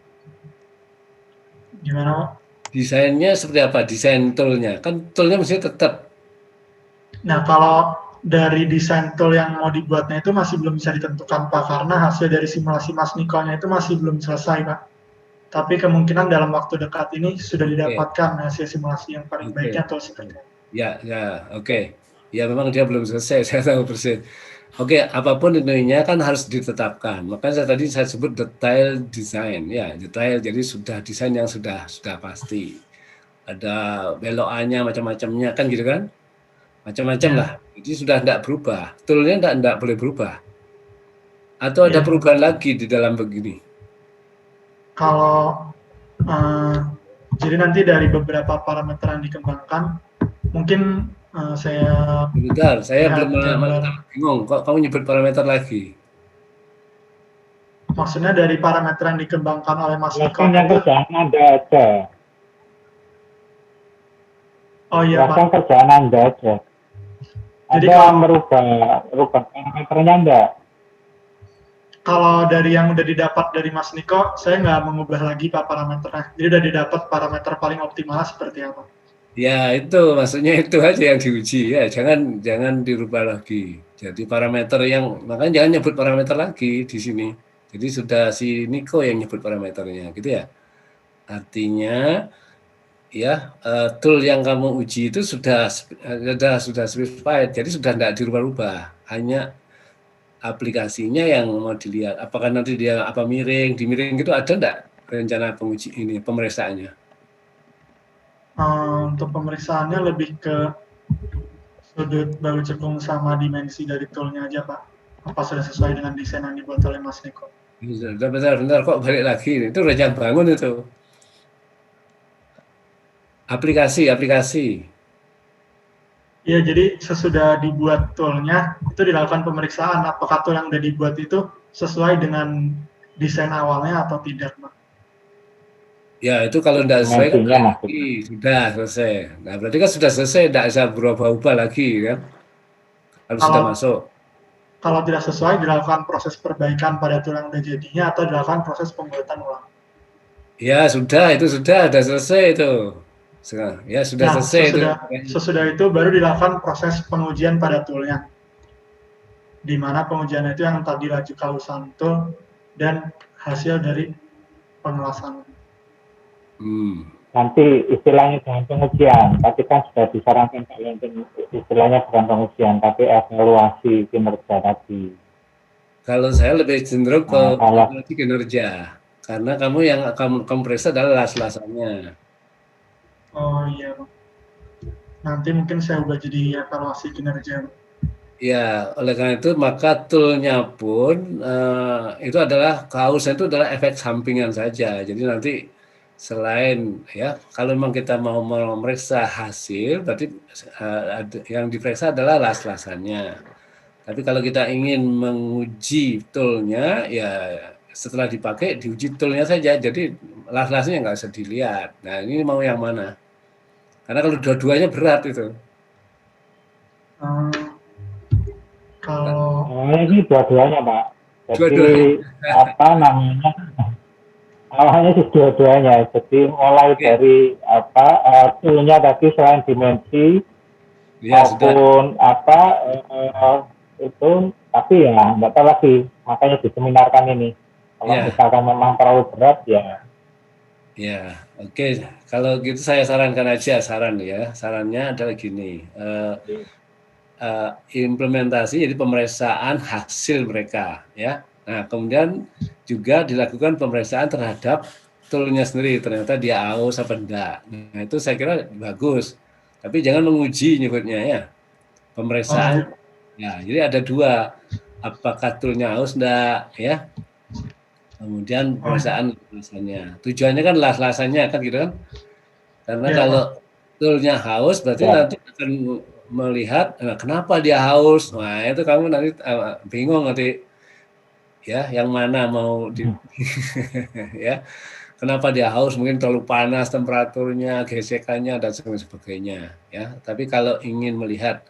Gimana, Pak? Desainnya seperti apa? Desain toolnya kan toolnya mesti tetap. Nah, kalau dari desain tool yang mau dibuatnya itu masih belum bisa ditentukan, Pak, karena hasil dari simulasi Mas Niko-nya itu masih belum selesai, Pak. Tapi kemungkinan dalam waktu dekat ini sudah Oke, didapatkan hasil simulasi yang paling oke. baiknya tool seperti apa. Ya, ya, oke. Ya memang dia belum selesai, saya tahu persis. Oke, apapun intinya kan harus ditetapkan. Makanya tadi saya sebut detail design, ya detail. Jadi sudah desain yang sudah pasti. Ada belokannya, macam-macamnya kan gitu kan? Macam-macam Ya, lah. Jadi sudah tidak berubah. Toolnya tidak boleh berubah. Atau ada ya. perubahan lagi di dalam begini. Kalau jadi nanti dari beberapa parameter yang dikembangkan, mungkin saya Bentar, saya belum lihat gambar. bingung. Kok kamu nyebut parameter lagi? Maksudnya dari parameter yang dikembangkan oleh Mas Niko Silahkan yang itu, kerjaan Anda aja. oh iya Silahkan Pak. kerjaan Anda aja. Jadi Anda merubah parameternya enggak? kalau dari yang udah didapat dari Mas Niko, saya nggak mengubah lagi Pak parameternya. Jadi udah didapat parameter paling optimal seperti apa. Ya itu maksudnya itu aja yang diuji ya, jangan dirubah lagi. Jadi parameter yang makanya jangan nyebut parameter lagi di sini. Jadi sudah si Niko yang nyebut parameternya gitu ya. Artinya ya tool yang kamu uji itu sudah specified, jadi sudah tidak dirubah-rubah. Hanya aplikasinya yang mau dilihat. Apakah nanti dia apa miring, dimiring gitu ada enggak rencana penguji ini pemeriksaannya? Untuk pemeriksaannya lebih ke sudut bahu cekung sama dimensi dari toolnya aja Pak. Apa sudah sesuai dengan desain yang dibuat oleh Mas Niko. Bentar, kok balik lagi? Itu rencana bangun itu. Aplikasi. Ya, jadi sesudah dibuat toolnya, itu dilakukan pemeriksaan apakah tool yang udah dibuat itu sesuai dengan desain awalnya atau tidak, Pak. Ya itu kalau tidak sesuai kan Dimensinya balik lagi, maksudnya. sudah selesai. Nah berarti kan sudah selesai, tidak bisa berubah-ubah lagi kan? Kalau sudah Kalau masuk. kalau tidak sesuai, dilakukan proses perbaikan pada tool yang udah jadinya atau dilakukan proses pembuatan ulang. Ya sudah, itu sudah selesai itu. Ya sudah Nah, selesai itu. sesudah itu baru dilakukan proses pengujian pada toolnya, di mana pengujian itu yang tadi laju kausan tool dan hasil dari pengelasan. Nanti istilahnya jangan pengujian, tapi kan sudah disarankan kalian istilahnya bukan pengujian, tapi evaluasi kinerja tadi. Kalau saya lebih cenderung ke kalau kinerja, karena kamu yang kamu periksa adalah las-lasannya. Oh iya, Pak. Nanti mungkin saya ubah jadi evaluasi kinerja. Ya, oleh karena itu maka toolnya pun itu adalah kausnya itu adalah efek sampingan saja. Jadi nanti selain ya kalau memang kita mau memeriksa hasil, berarti yang diperiksa adalah las-lasannya. Tapi kalau kita ingin menguji toolnya, ya setelah dipakai diuji toolnya saja. Jadi las-lasnya nggak usah dilihat. Nah ini mau yang mana? Karena kalau dua-duanya berat itu. Kalau ini dua-duanya Pak. Jadi Dua-duanya. apa namanya? Awalnya sih dua-duanya. Jadi mulai dari apa toolnya tadi selain dimensi Ya, sudah. maupun apa itu, tapi ya nggak tahu lagi. Makanya diseminarkan ini. Kalau Ya. misalkan memang terlalu berat ya. Ya, oke. Kalau gitu saya sarankan aja Sarannya adalah gini. Implementasi jadi pemeriksaan hasil mereka ya. Nah, kemudian juga dilakukan pemeriksaan terhadap toolnya sendiri, ternyata dia aus apa enggak. Nah, itu saya kira bagus. Tapi jangan menguji nyebutnya ya. Pemeriksaan. Ya, jadi ada dua. Apakah toolnya aus enggak ya? Kemudian pemeriksaan las-lasannya. Tujuannya kan las-lasannya kan gitu kan. Karena ya, kalau toolnya haus berarti nanti akan melihat kenapa dia haus. Nah, itu kamu nanti bingung nanti ya yang mana mau di ya. Kenapa dia haus? Mungkin terlalu panas temperaturnya, gesekannya dan sebagainya ya. Tapi kalau ingin melihat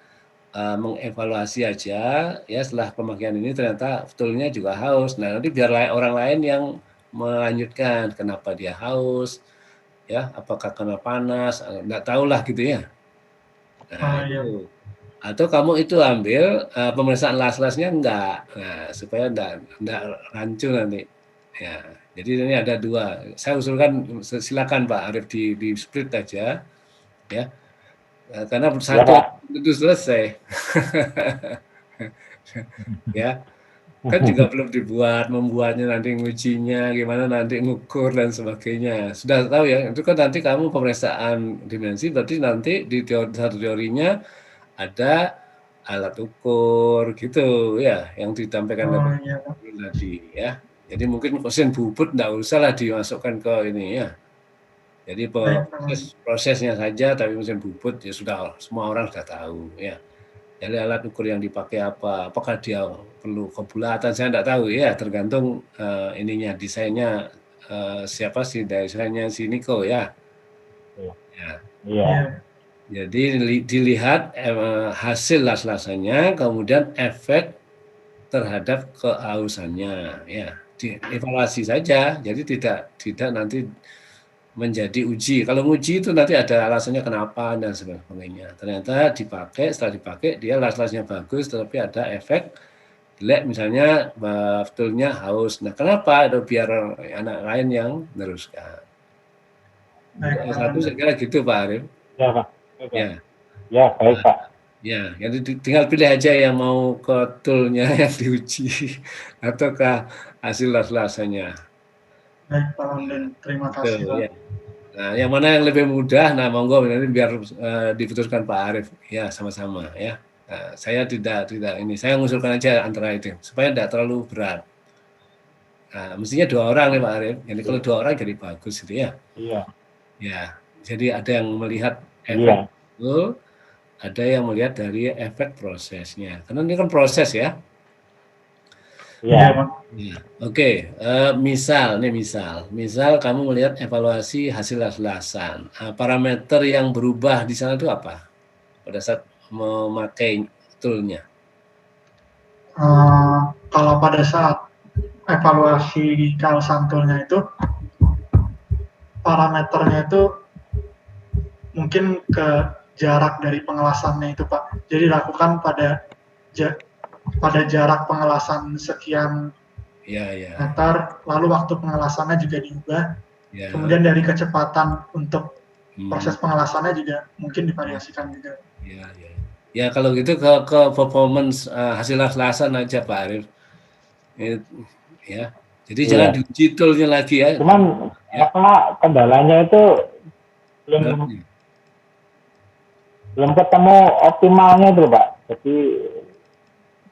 mengevaluasi aja ya setelah pemakaian ini ternyata toolnya juga haus. Nah, nanti biar orang lain yang melanjutkan kenapa dia haus, ya, apakah karena panas, nggak tahu lah gitu ya. Nah, iya. itu. Atau kamu itu ambil pemeriksaan las-lasnya enggak, nah, supaya enggak rancu nanti. Ya, jadi ini ada 2. Saya usulkan silakan Pak Arief di split aja, ya. Karena Ya, satu Pak. itu selesai. Ya, kan juga belum dibuat, membuatnya nanti ngujinya gimana, nanti ngukur dan sebagainya. Sudah tahu ya, itu kan nanti kamu pemeriksaan dimensi, berarti nanti di satu teorinya ada alat ukur gitu ya, yang ditampilkan Oh oleh iya, Pak. tadi ya. Jadi mungkin mesin bubut enggak usah lah dimasukkan ke ini ya. Jadi Baik, Pak. prosesnya saja, tapi mesin bubut ya sudah semua orang sudah tahu ya. Jadi alat ukur yang dipakai apa, apakah dia perlu kebulatan, saya tidak tahu ya, tergantung ininya, desainnya siapa sih, desainnya si Niko ya. Iya. Ya. Iya. Jadi dilihat hasil las-lasannya, kemudian efek terhadap keausannya ya, dievaluasi saja. Jadi tidak nanti menjadi uji. Kalau uji itu nanti ada alasannya kenapa dan sebagainya. Ternyata dipakai, setelah dipakai dia las-lasnya bagus, tapi ada efek jelek, misalnya betulnya haus. Nah, kenapa? Itu biar anak lain yang meneruskan. Baik, Satu saya kira gitu Pak Arief. Ya, Pak. Ya. Ya, baik, Pak. Ya, jadi tinggal pilih aja yang mau ke toolnya yang diuji ataukah hasil las-lasannya. Baik, Pak London. Terima kasih, Pak. Ya. Nah, yang mana yang lebih mudah, nah monggo nanti biar diputuskan Pak Arief. Ya, sama-sama ya. Nah, saya tidak ini, saya mengusulkan aja antara itu supaya tidak terlalu berat. Nah, mestinya 2 orang nih Pak Arief. Jadi kalau 2 orang jadi bagus gitu ya. Iya. Ya, jadi ada yang melihat Iya. efek itu, ada yang melihat dari efek prosesnya. Karena ini kan proses ya. Iya. Pak. Ya, oke. Misal kamu melihat evaluasi hasil las-lasan. Parameter yang berubah di sana itu apa? Pada saat memakai toolnya. Kalau pada saat evaluasi keausan toolnya itu, parameternya itu mungkin ke jarak dari pengelasannya itu, Pak. Jadi lakukan pada jarak pengelasan sekian meter, lalu waktu pengelasannya juga diubah. Ya. Kemudian dari kecepatan untuk proses pengelasannya juga mungkin divariasikan juga. Ya, kalau gitu ke performance hasil las-lasan aja Pak Arief. Ya. Jadi jangan diuji toolnya lagi ya. Cuman apa kendalanya itu belum ketemu optimalnya itu Pak. Jadi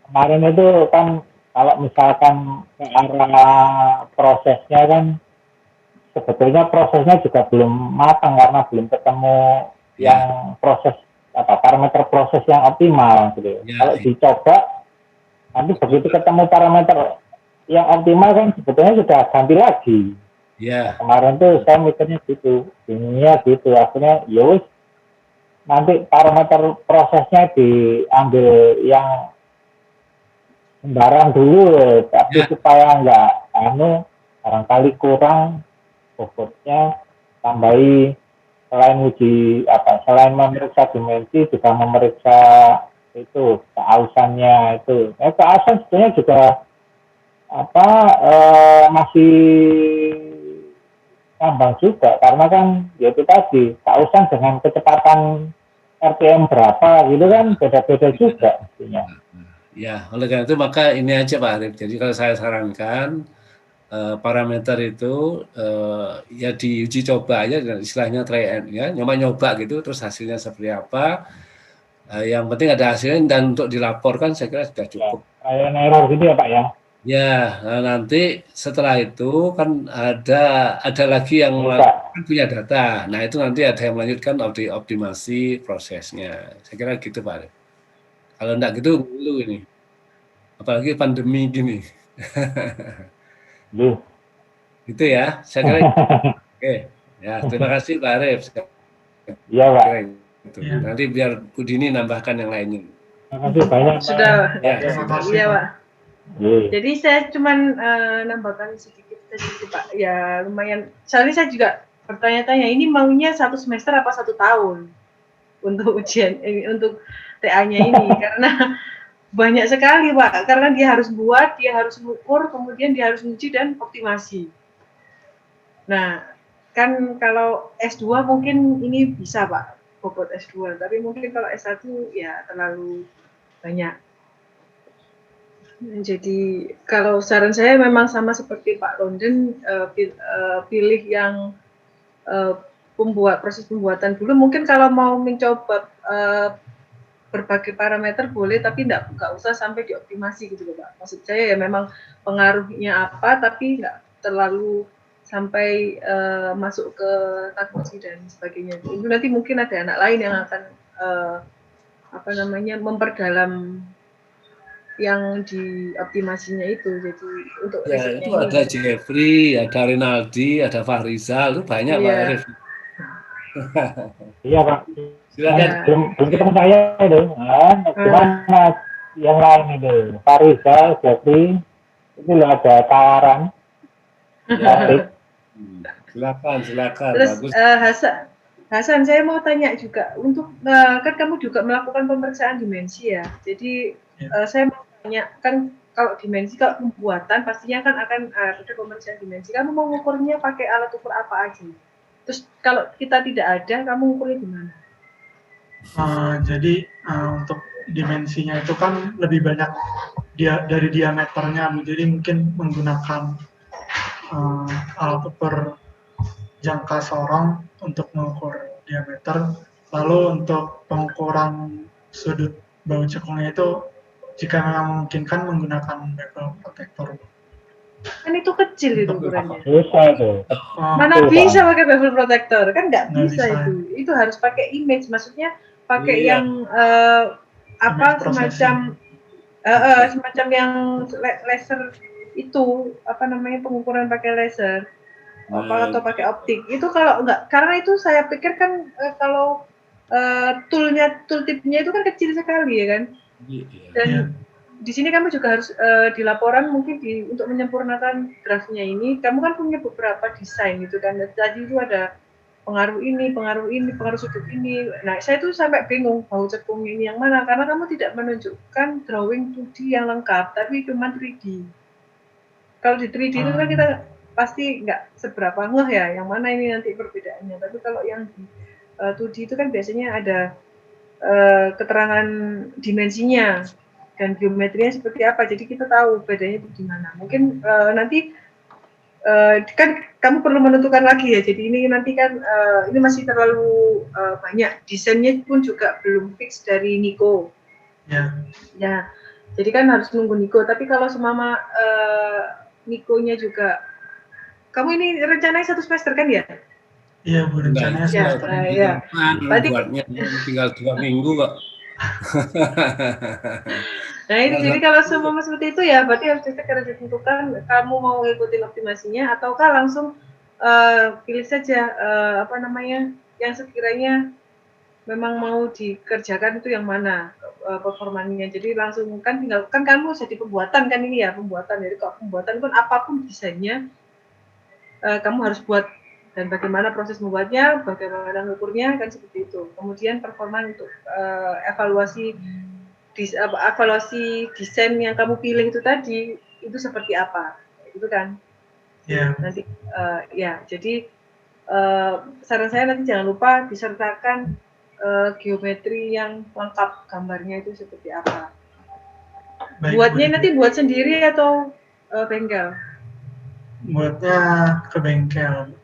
kemarin itu kan kalau misalkan ke arah prosesnya kan sebetulnya prosesnya juga belum matang karena belum ketemu yang proses parameter proses yang optimal gitu. Kalau dicoba nanti begitu ketemu parameter yang optimal kan sebetulnya sudah ganti lagi. Ya. Nah, kemarin tuh saya mikirnya gitu, ininya gitu, akhirnya yowis nanti parameter prosesnya diambil yang sembarang dulu, tapi supaya nggak barangkali kurang bobotnya, tambahi selain memeriksa dimensi juga memeriksa itu keausannya itu. Keausan sebenarnya juga masih tambang juga karena kan ya itu tadi keausan dengan kecepatan RPM berapa gitu kan beda-beda juga artinya. Ya, oleh karena itu maka ini aja Pak Arief. Jadi kalau saya sarankan parameter itu ya diuji coba aja, istilahnya try and ya, nyoba-nyoba gitu, terus hasilnya seperti apa. Yang penting ada hasilnya dan untuk dilaporkan saya kira sudah cukup. Kayak error gitu ya Pak ya. Ya, nanti setelah itu kan ada lagi yang punya data. Nah itu nanti ada yang melanjutkan optimasi prosesnya. Saya kira gitu Pak Arief. Kalau enggak gitu dulu ini. Apalagi pandemi gini. Gitu ya, saya kira. Oke. Ya, terima kasih Pak Arief. Iya Pak. Nanti biar Budini nambahkan yang lainnya. Terima kasih banyak. Sudah. Terima kasih. Iya Pak. Jadi saya cuman nambahkan sedikit Pak. Ya lumayan. Soalnya saya juga bertanya-tanya ini maunya 1 semester apa 1 tahun untuk ujian untuk TA-nya ini karena banyak sekali Pak, karena dia harus buat, dia harus mengukur, kemudian dia harus uji dan optimasi. Nah, kan kalau S2 mungkin ini bisa Pak, bobot S2, tapi mungkin kalau S1 ya terlalu banyak. Jadi kalau saran saya memang sama seperti Pak London, pilih yang proses pembuatan dulu. Mungkin kalau mau mencoba berbagai parameter boleh, tapi nggak usah sampai dioptimasi gitu loh Pak. Maksud saya ya memang pengaruhnya apa, tapi nggak terlalu sampai masuk ke takutsi dan sebagainya. Itu nanti mungkin ada anak lain yang akan memperdalam yang dioptimasinya itu. Jadi untuk Ya, itu ada Jeffrey, ada Rinaldi, ada Fahrizal, itu banyak Pak Arif. Iya Pak. Silakan. Belum ketemu saya itu. Gimana yang lain itu? Fahrizal, Jeffrey, itu ada tawaran. Silakan. Terus Bagus. Hasan, saya mau tanya juga untuk kan kamu juga melakukan pemeriksaan dimensi ya. Jadi saya mau tanya, kan kalau dimensi, kalau pembuatan pastinya kan akan ada pemeriksaan dimensi. Kamu mau ngukurnya pakai alat ukur apa aja? Terus kalau kita tidak ada, kamu ngukurnya gimana? Jadi untuk dimensinya itu kan lebih banyak dari diameternya, jadi mungkin menggunakan alat ukur jangka sorong untuk mengukur diameter. Lalu untuk pengukuran sudut baut cekungnya itu jika memang memungkinkan menggunakan bevel protector. Kan itu kecil itu ukurannya. Susah itu. Mana bisa pakai bevel protector? Kan nggak bisa itu. Ya. Itu harus pakai image, maksudnya pakai yang semacam yang laser itu, pengukuran pakai laser. Atau pakai optik itu. Kalau enggak, karena itu saya pikir kan kalau tool tipnya itu kan kecil sekali ya kan, dan di sini kamu juga harus di laporan mungkin untuk menyempurnakan draftnya ini kamu kan punya beberapa desain gitu kan. Tadi itu ada pengaruh sudut ini. Nah saya tuh sampai bingung baut cekung ini yang mana, karena kamu tidak menunjukkan drawing 2D yang lengkap tapi cuma 3D. Kalau di 3D itu kan kita pasti nggak seberapa ngeh ya yang mana ini nanti perbedaannya, tapi kalau yang di 2D itu kan biasanya ada keterangan dimensinya dan geometrinya seperti apa, jadi kita tahu bedanya di mana. Mungkin nanti kan kamu perlu menentukan lagi ya, jadi ini nanti kan ini masih terlalu banyak, desainnya pun juga belum fix dari Niko ya, jadi kan harus nunggu Niko. Tapi kalau semama Nikonya juga, kamu ini rencananya 1 semester kan ya? Iya Bu, rencananya semester ini. Berarti buatnya tinggal 2 minggu kok. Nah ini jadi kalau semua seperti itu ya, berarti harus ditentukan kamu mau ngikutin optimasinya ataukah langsung pilih saja yang sekiranya memang mau dikerjakan itu yang mana performanya. Jadi langsung kan tinggal kan kamu jadi pembuatan kan ini ya, pembuatan. Jadi kalau pembuatan pun apapun desainnya kamu harus buat, dan bagaimana proses membuatnya, bagaimana mengukurnya, kan seperti itu. Kemudian performa untuk evaluasi desain yang kamu pilih itu tadi itu seperti apa, itu kan. Nanti jadi saran saya nanti jangan lupa disertakan geometri yang lengkap, gambarnya itu seperti apa. Buatnya nanti buat sendiri atau bengkel? Buatnya ke bengkel.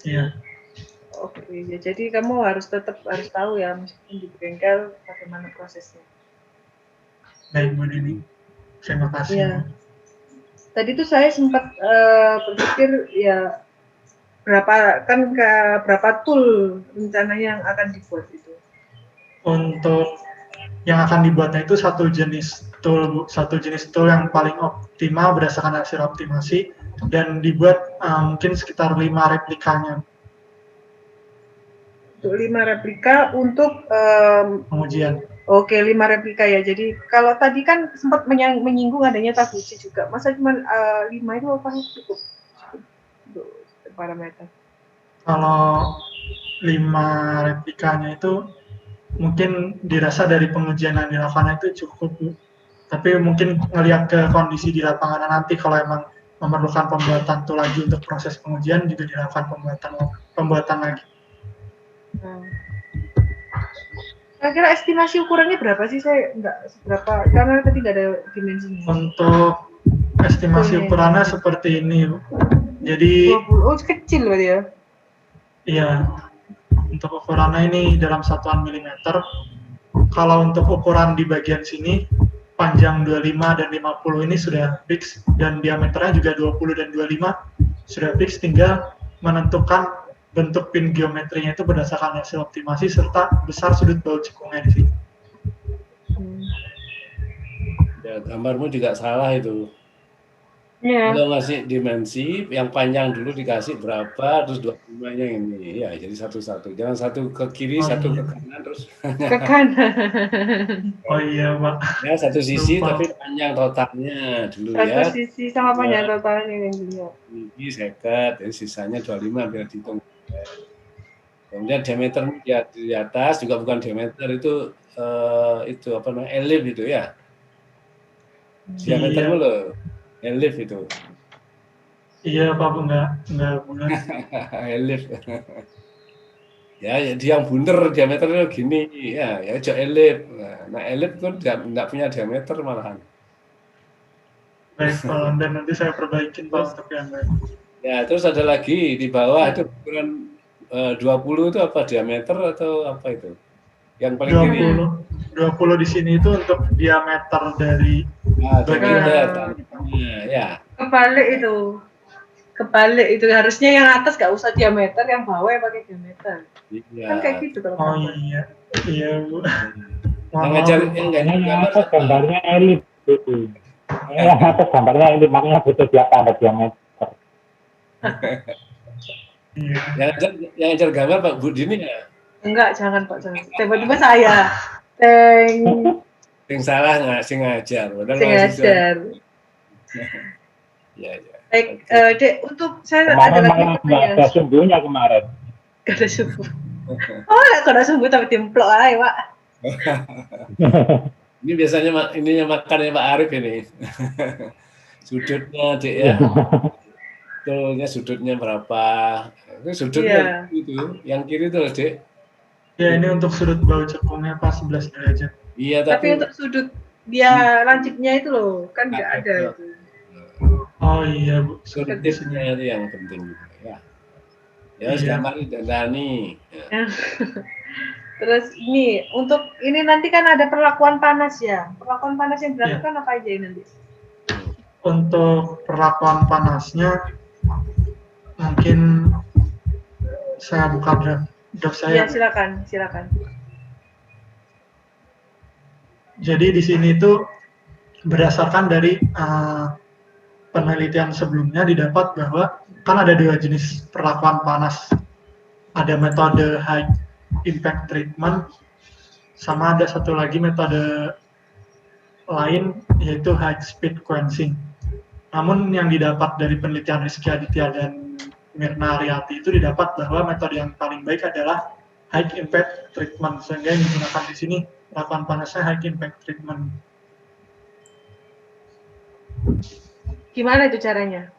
Iya. Oke, ya, jadi kamu tetap harus tahu ya, meskipun di bengkel bagaimana prosesnya. Baik Bu Dini, terima kasih. Ya. Tadi tuh saya sempat berpikir ya berapa tool rencananya yang akan dibuat itu? Untuk yang akan dibuatnya itu satu jenis tool yang paling optimal berdasarkan hasil optimasi, dan dibuat mungkin sekitar 5 replikanya. Untuk 5 replika untuk pengujian. Oke, 5 replika ya. Jadi kalau tadi kan sempat menyinggung adanya tabuchi juga. Masa cuma 5 itu apa cukup? parameter? Kalau 5 replikanya itu mungkin dirasa dari pengujian yang dilakukan itu cukup, Bu. Tapi mungkin ngelihat ke kondisi di lapangan nanti kalau emang memerlukan pembuatan tool lagi untuk proses pengujian juga dilakukan pembuatan lagi. Kira-kira estimasi ukurannya berapa sih? Saya nggak seberapa, karena tadi nggak ada dimensinya. Untuk estimasi Toolnya. ukurannya seperti ini, Bu. Jadi 20, oh kecil berarti ya? iya, untuk ukurannya ini dalam satuan milimeter. Kalau untuk ukuran di bagian sini, panjang 25 dan 50 ini sudah fix, dan diameternya juga 20 dan 25 sudah fix, tinggal menentukan bentuk pin geometrinya itu berdasarkan hasil optimasi serta besar sudut baut cekungnya di sini. Ya, gambarmu juga salah itu. Iya. Kalau ngasih dimensi, yang panjang dulu dikasih berapa, terus 25-nya ini. Ya, jadi satu-satu. Jangan satu ke kiri, satu ke kanan, terus Ke kanan. Oh iya, Pak. ya satu sisi Lupa. tapi panjang totalnya dulu Satu ya. sisi sama panjang totalnya yang dilihat. Ini seket, jadi sisanya 25 biar dihitung. Kemudian diameter di atas juga bukan diameter, itu apa namanya, elip itu ya. Diametermu Iya. loh, elip itu. Iya, Pak, enggak bulat. Elip. Ya, jadi yang bundar diameternya gini, ya jauh elip. Nah, elip kan nggak punya diameter malahan. Baik, Pak, dan nanti saya perbaikin, Pak, untuk yang lain. Ya, terus ada lagi di bawah itu ukuran 20 itu apa, diameter atau apa itu? Yang paling kiri. 20 di sini itu untuk diameter dari diameter. Ya. Kebalik itu harusnya yang atas nggak usah diameter, yang bawah yang pakai diameter. Iya. Kan kayak gitu kalau. Oh iya, Bu. Yang ngajar atas gambarnya elip itu. Yang atas gambarnya elip, makanya butuh dia tanda diameter. Iya. Yang ngajar gambar Pak Budini ya? Enggak, jangan Pak, jangan. Tiba-tiba saya. Yang salah nggak sih ngajar. Sing ngajar. Ya. Baik, Dek, untuk saya Kemarin ada lagi malah nggak ada sumbunya kemarin. Gak ada sumbu. Oh, gak ada sumbu tapi dimplok aja, Pak. Ini biasanya ininya makannya Pak Arif ini. Sudutnya, Dek ya. Betulnya sudutnya berapa? Itu sudutnya itu. Yang kiri itu, Dek. Ya, ini untuk sudut baut cekungnya pas 11 derajat. Iya, tapi untuk sudut dia lancipnya itu loh, kan nggak ada itu. Oh iya, Bu. Sudutnya itu yang penting ya. Ya, gambar Dani. Ya. Terus ini untuk ini nanti kan ada perlakuan panas ya. Perlakuan panas yang dilakukan apa aja ini nanti? Untuk perlakuan panasnya mungkin saya buka draft saya. Ya, silakan. Jadi di sini itu berdasarkan dari penelitian sebelumnya didapat bahwa kan ada 2 jenis perlakuan panas. Ada metode high impact treatment, sama ada satu lagi metode lain yaitu high speed quenching. Namun yang didapat dari penelitian Rizky Aditya dan Mirna Ariati itu didapat bahwa metode yang paling baik adalah high impact treatment, sehingga yang digunakan di sini perlakuan panasnya high impact treatment. Gimana itu caranya?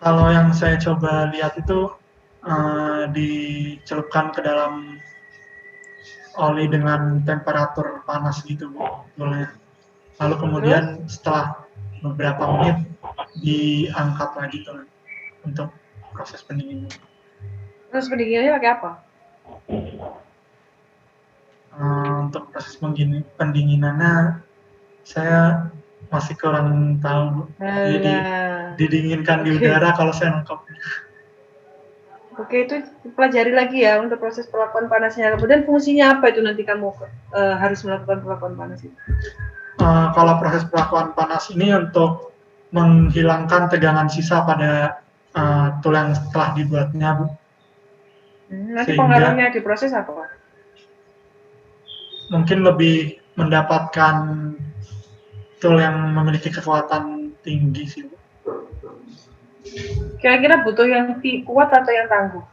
Kalau yang saya coba lihat itu dicelupkan ke dalam oli dengan temperatur panas gitu, boleh. Lalu kemudian setelah beberapa menit diangkat lagi tuh untuk proses pendinginan. Terus pendinginannya pakai apa? Untuk proses pendinginannya saya masih kurang tahu. Jadi didinginkan di udara kalau saya nangkap. Oke, itu pelajari lagi ya untuk proses perlakuan panasnya. Kemudian fungsinya apa itu nanti kamu harus melakukan perlakuan panas itu? Kalau proses perlakuan panas ini untuk menghilangkan tegangan sisa pada tool yang telah dibuatnya, Bu. Nanti pengaruhnya di proses apa? Mungkin lebih mendapatkan tool yang memiliki kekuatan tinggi sih, Bu. Kira-kira butuh yang kuat atau yang tangguh?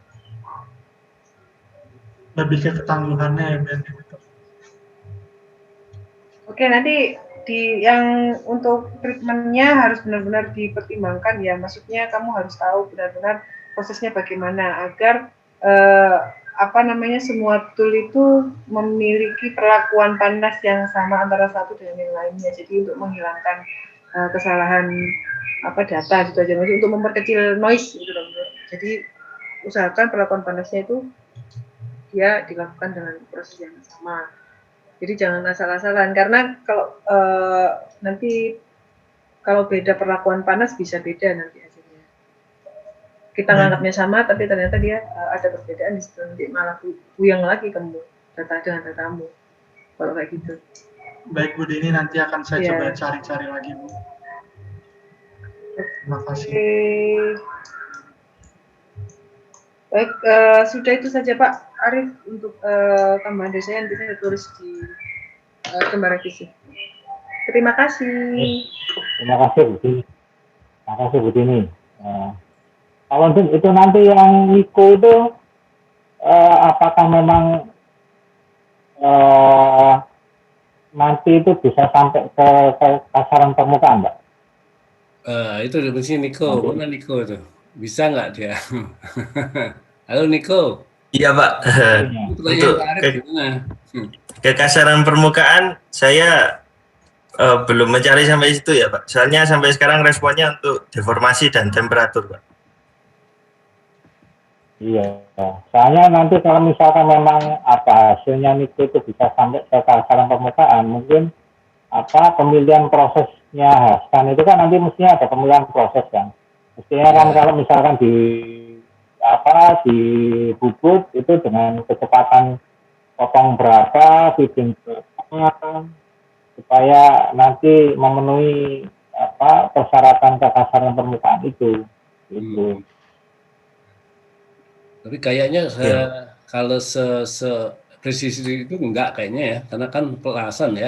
Lebih ke ketangguhannya ya Ben. Oke, nanti yang untuk treatmentnya harus benar-benar dipertimbangkan ya. Maksudnya kamu harus tahu benar-benar prosesnya bagaimana agar semua tool itu memiliki perlakuan panas yang sama antara satu dengan yang lainnya. Jadi untuk menghilangkan kesalahan data gitu aja. Maksudnya untuk memperkecil noise gitu loh. Jadi usahakan perlakuan panasnya itu dia dilakukan dengan proses yang sama. Jadi jangan asal-asalan karena kalau nanti kalau beda perlakuan panas bisa beda nanti hasilnya. Kita nganggapnya sama tapi ternyata dia ada perbedaan di situ, nanti malah buyang lagi kamu data dengan datamu kalau kayak gitu. Baik Bu Dini, nanti akan saya coba cari-cari lagi Bu. Terima kasih. Baik, sudah itu saja Pak Arif untuk tambahan desain nanti saya tulis di gambar revisi. Terima kasih. Terima kasih Bu Dini. Terima kasih Bu Dini. Kalau itu nanti yang Niko itu apakah memang nanti itu bisa sampai ke kasaran permukaan, Mbak? Itu di sini Niko, mana Niko itu? Bisa nggak dia? Halo Niko. Iya Pak. Untuk kekasaran permukaan saya belum mencari sampai situ ya Pak. Soalnya sampai sekarang responnya untuk deformasi dan temperatur Pak. Iya, soalnya nanti kalau misalkan memang hasilnya Niko itu bisa sampai ke kasaran permukaan, mungkin pemilihan prosesnya Hasan itu kan nanti mestinya ada pemilihan proses kan. Mestinya kan kalau misalkan di bubut itu dengan kecepatan potong berapa, feeding berapa, supaya nanti memenuhi persyaratan kekasaran permukaan itu. Gitu. Tapi kayaknya kalau presisi itu enggak kayaknya ya, karena kan pengelasan.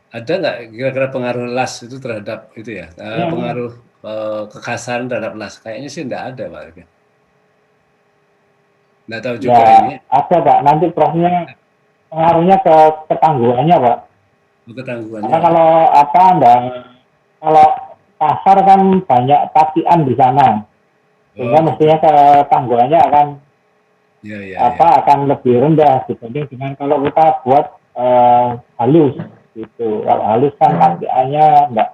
Ada nggak kira-kira pengaruh las itu terhadap itu ya, pengaruh kekasaran terhadap las? Kayaknya sih enggak ada Pak. Nggak tahu juga ya, ini. Ada Pak, nanti prosesnya pengaruhnya ke ketangguhannya Pak. Ketangguhannya. Karena kalau kasar kan banyak tapian di sana. Sehingga mestinya ketangguhannya akan akan lebih rendah dibanding dengan kalau kita buat halus gitu. Kalau halus kan tapiannya enggak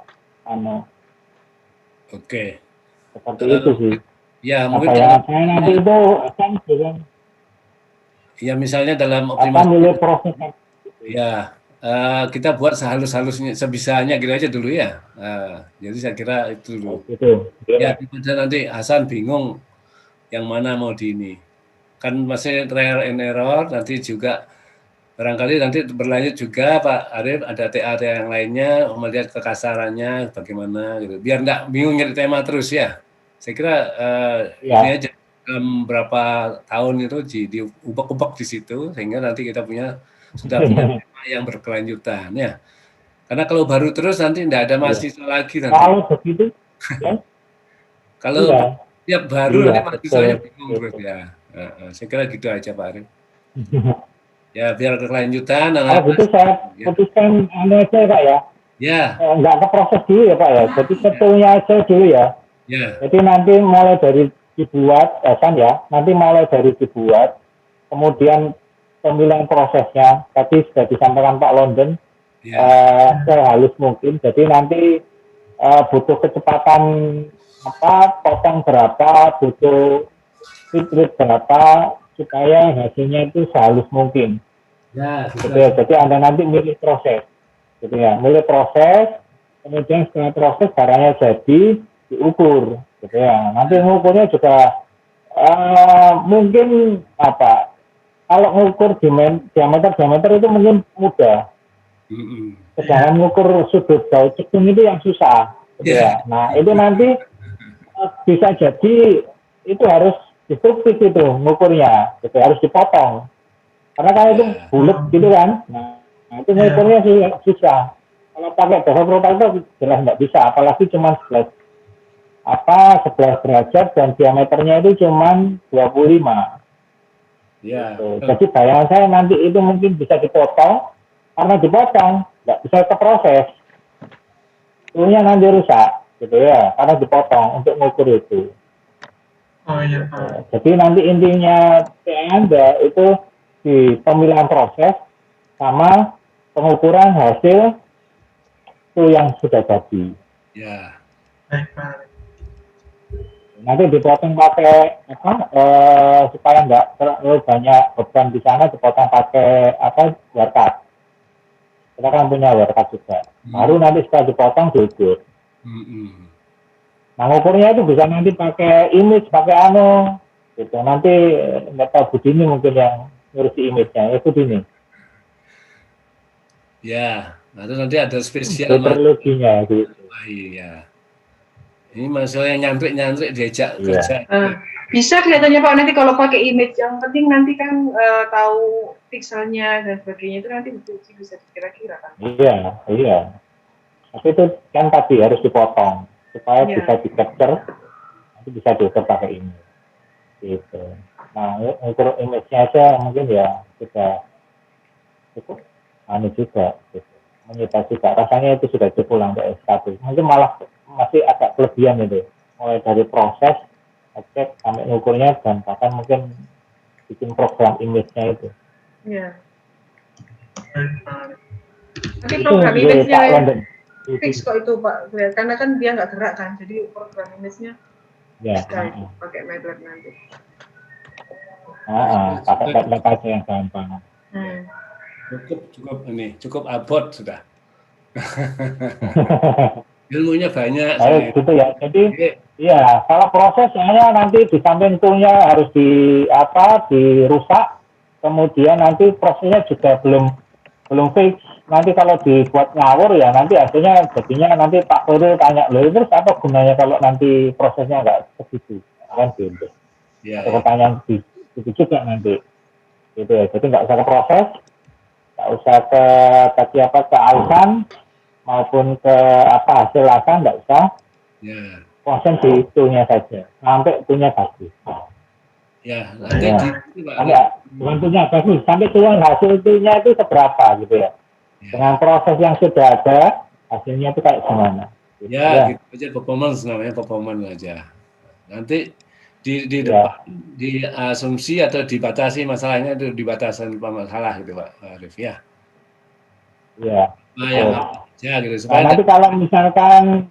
Oke. Seperti itu sih. Ya, mungkin saya nanti itu akan ya misalnya dalam optimasi milih proses. Ya, kita buat sehalus-halusnya, sebisanya gitu aja dulu ya. Jadi saya kira itu dulu. Ya, nanti Hasan bingung yang mana mau di ini. Kan masih trial and error, nanti juga barangkali nanti berlanjut juga Pak Arif, ada TA yang lainnya, melihat kekasarannya bagaimana gitu. Biar nggak bingung nyari tema terus ya. Saya kira ini aja berapa tahun itu diubek-ubek di situ, sehingga nanti kita sudah punya tema yang berkelanjutan ya. Karena kalau baru terus nanti tidak ada mahasiswa lagi nanti. Kalau begitu, kalau tiap baru nanti mahasiswanya bingung terus ya. Saya kira gitu aja Pak Arif. Ya biar kelanjutan. Kalau gitu saya putuskan aja Pak ya. Ya. Nggak ke proses dulu ya Pak ya. Jadi sebetulnya aja dulu ya. Ya. Jadi nanti mulai dari dibuat, nanti mulai dari dibuat, kemudian pemilihan prosesnya, tadi sudah disampaikan Pak London, sehalus mungkin. Jadi nanti butuh kecepatan potong berapa, butuh feed rate berapa, supaya hasilnya itu sehalus mungkin. Ya, jadi Anda nanti milih proses, gitu ya, milih proses, kemudian setelah proses barangnya jadi diukur, gitu ya. Nanti mengukurnya juga mungkin kalau mengukur diameter itu mungkin mudah. Sedangkan mengukur sudut jauh cekung itu yang susah, gitu ya. Nah itu nanti bisa jadi itu harus destruktif itu mengukurnya, gitu, harus dipotong. Karena kan itu bulat gitu kan. Nah itu mengukurnya sih susah. Kalau pakai dasar prototipe jelas nggak bisa, apalagi cuma flat. 11 derajat dan diameternya itu cuman 25. Ya. Jadi bayangan saya nanti itu mungkin bisa dipotong, karena dipotong nggak bisa keproses, toolnya nanti rusak, gitu ya, karena dipotong untuk mengukur itu. Oh iya, Pak. Jadi nanti intinya Anda itu di pemilihan proses sama pengukuran hasil tool yang sudah jadi. Ya. Baik, Pak. Nanti dipotong pakai supaya nggak terlalu banyak beban di sana, dipotong pakai wire cut. Kita kan punya wire cut juga. Baru nanti setelah dipotong diukur. Nah, ngukurnya itu bisa nanti pakai image, pakai gitu. Nanti nggak tahu Budini mungkin yang ngurusi image-nya, itu Budini. Ya, nanti ada spesial metodologinya gitu. Iya. Ini masalah yang nyantrik diajak Iya. kerja. Bisa kelihatannya Pak nanti kalau pakai image, yang penting nanti kan tahu pixelnya dan sebagainya, itu nanti bisa dikira-kira kan. Iya. Tapi itu kan tadi harus dipotong supaya bisa di-capture, nanti bisa diukur pakai ini. Gitu. Nah, ukur image-nya aja mungkin ya sudah cukup juga, gitu. Menyita juga. Rasanya itu sudah cukup lah untuk S1. Mungkin malah masih agak kelebihan itu. Mulai dari proses, cek sampai ngukurnya, dan bahkan mungkin bikin program image-nya itu. Iya. Tapi program image-nya fix kok itu Pak, karena kan dia nggak gerak kan, jadi program image-nya bisa pakai MATLAB nanti. Pakai MATLAB aja yang gampang. Cukup abot sudah. Ilmunya banyak. Gitu ya. Jadi iya, kalau prosesnya nanti di samping toolnya harus dirusak, kemudian nanti prosesnya juga belum fix. Nanti kalau dibuat ngawur ya nanti hasilnya jadinya nanti Pak Puru tanya, loh terus apa gunanya kalau nanti prosesnya nggak begitu, kan gitu. Ya. Pertanyaan itu juga nanti, gitu ya. Jadi nggak usah ke proses, nggak usah ke ausan maupun ke hasil lasan, nggak usah. Ya. Proses di toolnya saja, sampai toolnya bagus. Ya, nanti tentunya bagus, sampai keluar hasil toolnya itu seberapa gitu ya. Dengan proses yang sudah ada, hasilnya itu kayak gimana? Gitu aja, performance namanya, performance aja. Nanti di depan, di asumsi atau dibatasi masalahnya itu dibatasan masalah gitu Pak Arif ya. Iya. Nah, yang aja gitu supaya nanti kalau misalkan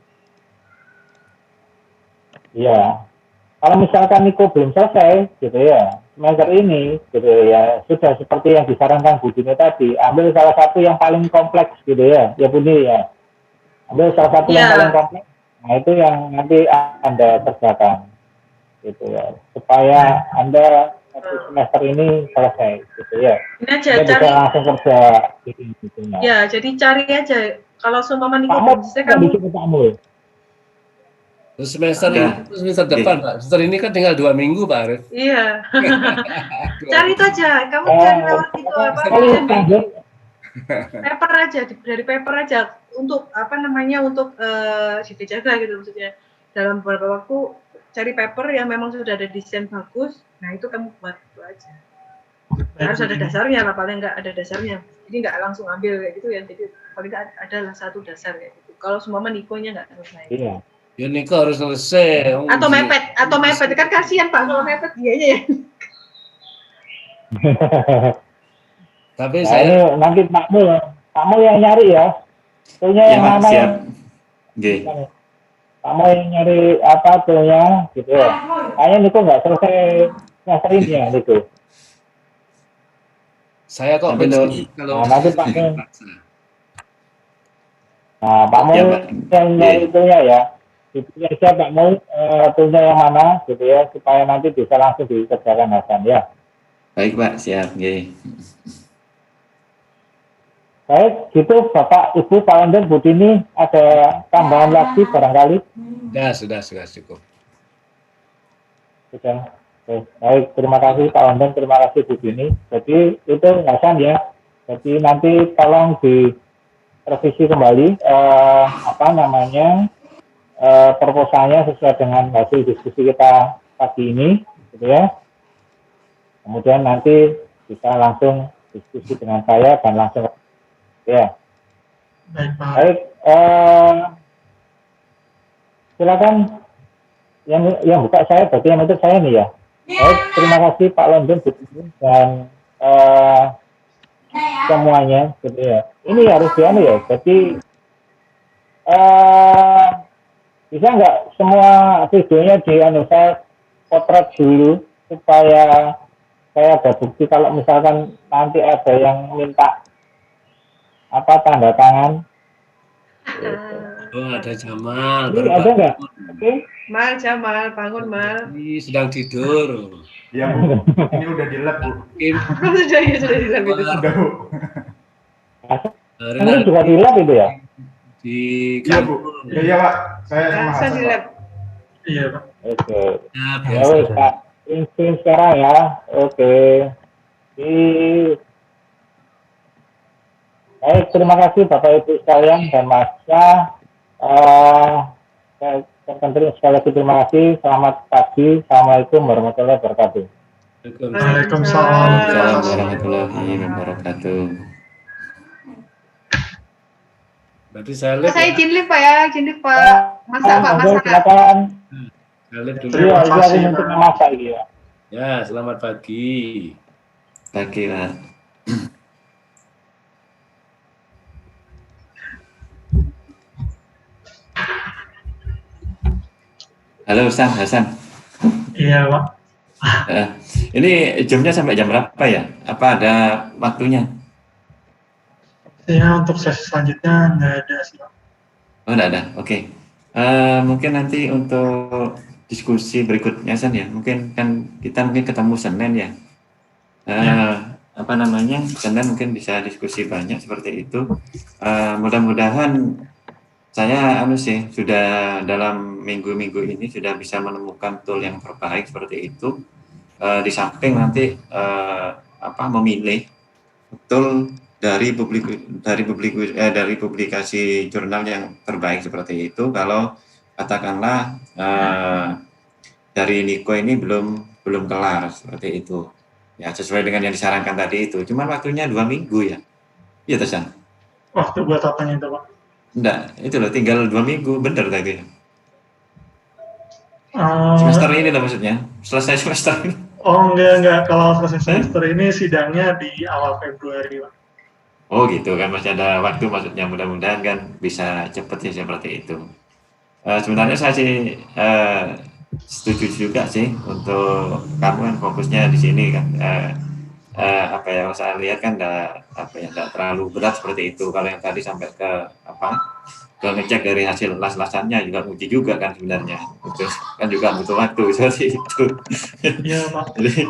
kalau misalkan Niko belum selesai gitu ya, semester ini gitu ya, sudah seperti yang disarankan Bu Dini tadi, ambil salah satu yang paling kompleks gitu ya Budi ya, ambil salah satu yang paling kompleks, nah itu yang nanti Anda kerjakan gitu ya, supaya Anda semester ini selesai gitu ya. Ini aja Anda cari bisa langsung kerja gitu. Ya, jadi cari aja kalau semua Niko belum selesai kamu. Semester depan Pak. Semester ini kan tinggal 2 minggu Pak Arif. Iya. Cari itu aja. Kamu cari lewat itu paper aja, dari paper aja untuk untuk jaga gitu maksudnya. Dalam beberapa waktu cari paper yang memang sudah ada desain bagus. Nah, itu kamu buat itu aja. Harus ada dasarnya lah, paling nggak ada dasarnya. Jadi nggak langsung ambil kayak gitu ya. Jadi paling nggak ada satu dasar kayak gitu. Kalau semua Nikonya nggak selesai. Iya. Ya Niko harus selesai. Atau mepet kan kasihan Pak kalau mepet dianya ya. Tapi nah, saya ini nanti Pakmu yang nyari ya. Toolnya yang mana? Siap. Pakmu yang nyari toolnya gitu ya. Kayaknya Niko nggak selesai semester ini ya Niko. Saya kok kalau nanti Pakmu. Nah, Pakmu yang nyari toolnya ya. Itu aja Pak mau toolnya yang mana gitu ya, supaya nanti bisa langsung dikerjakan Hasan ya. Baik Pak, siap. Baik, gitu Bapak, Ibu, Pak Wonder, Bu Dini, ada tambahan lagi barangkali? Sudah cukup. Sudah. Baik, terima kasih Pak Wonder, terima kasih Bu Dini. Jadi itu Hasan ya. Jadi nanti tolong direvisi kembali proposalnya sesuai dengan hasil diskusi kita pagi ini, gitu ya. Kemudian nanti bisa langsung diskusi dengan saya dan langsung, ya. Baik, Pak. Baik, silakan yang buka saya, berarti yang itu saya nih ya. Baik, terima kasih Pak London dan semuanya, gitu ya. Ini harus dianu ya, jadi bisa nggak semua videonya saya potret dulu supaya saya ada bukti kalau misalkan nanti ada yang minta tanda tangan. Oh, ada Jamal. Ini ada nggak? Oke. Mal, Jamal, bangun Mal. Ini sedang tidur. Iya Bu, ini udah di lab Bu. Kim, sudah dibilang gitu. Udah Bu. Ini juga di lab itu ya? Di Iya Bu. Iya Pak, saya sama Saya Hasan di Pak. lab. Iya, Pak. Oke. Ya, Ya biasa. wes Pak. Info sekarang ya. Oke. Baik, terima kasih Bapak Ibu sekalian dan Mas Syah. Saya sekali lagi terima kasih. Selamat pagi. Assalamualaikum warahmatullahi wabarakatuh. Waalaikumsalam. Assalamualaikum warahmatullahi wabarakatuh. Berarti saya lihat. Saya izin live Pak ya, izin live Pak. Masak Pak, Oke, masak. silakan. Saya lihat dulu. Terima Iya, aku kasih, untuk Pak. memasak ini ya. Ya, selamat pagi. Pagi Pak. Halo Ustaz Hasan. Iya, Pak. Ini jamnya sampai jam berapa ya? Apa ada waktunya? Ya, untuk sesi selanjutnya nggak ada sih, Pak. Oh, enggak ada. Oke. Mungkin nanti untuk diskusi berikutnya San ya. Mungkin kan kita ketemu Senin ya. Apa namanya? Senin mungkin bisa diskusi banyak seperti itu. Mudah-mudahan saya sudah dalam minggu-minggu ini sudah bisa menemukan tool yang terbaik seperti itu. Di samping nanti memilih tool dari publikasi jurnal yang terbaik seperti itu. Kalau katakanlah dari Niko ini belum kelar seperti itu. Ya sesuai dengan yang disarankan tadi itu. Cuman waktunya 2 minggu ya. Iya Tasan. Waktu buat apanya itu, Pak? Enggak, itu loh tinggal 2 minggu, bener tadi. Eh, Semester ini lah maksudnya, selesai semester ini. Oh, enggak. Kalau selesai semester ini sidangnya di awal Februari, Pak. Oh gitu kan, masih ada waktu maksudnya, mudah-mudahan kan bisa cepet ya seperti itu. Sebenarnya saya sih setuju juga sih untuk kamu kan fokusnya di sini kan. Yang saya lihat kan enggak terlalu berat seperti itu. Kalau yang tadi sampai ke ngecek dari hasil las-lasannya juga uji juga kan sebenarnya. Itu kan juga butuh waktu seperti itu. Iya, Pak. Jadi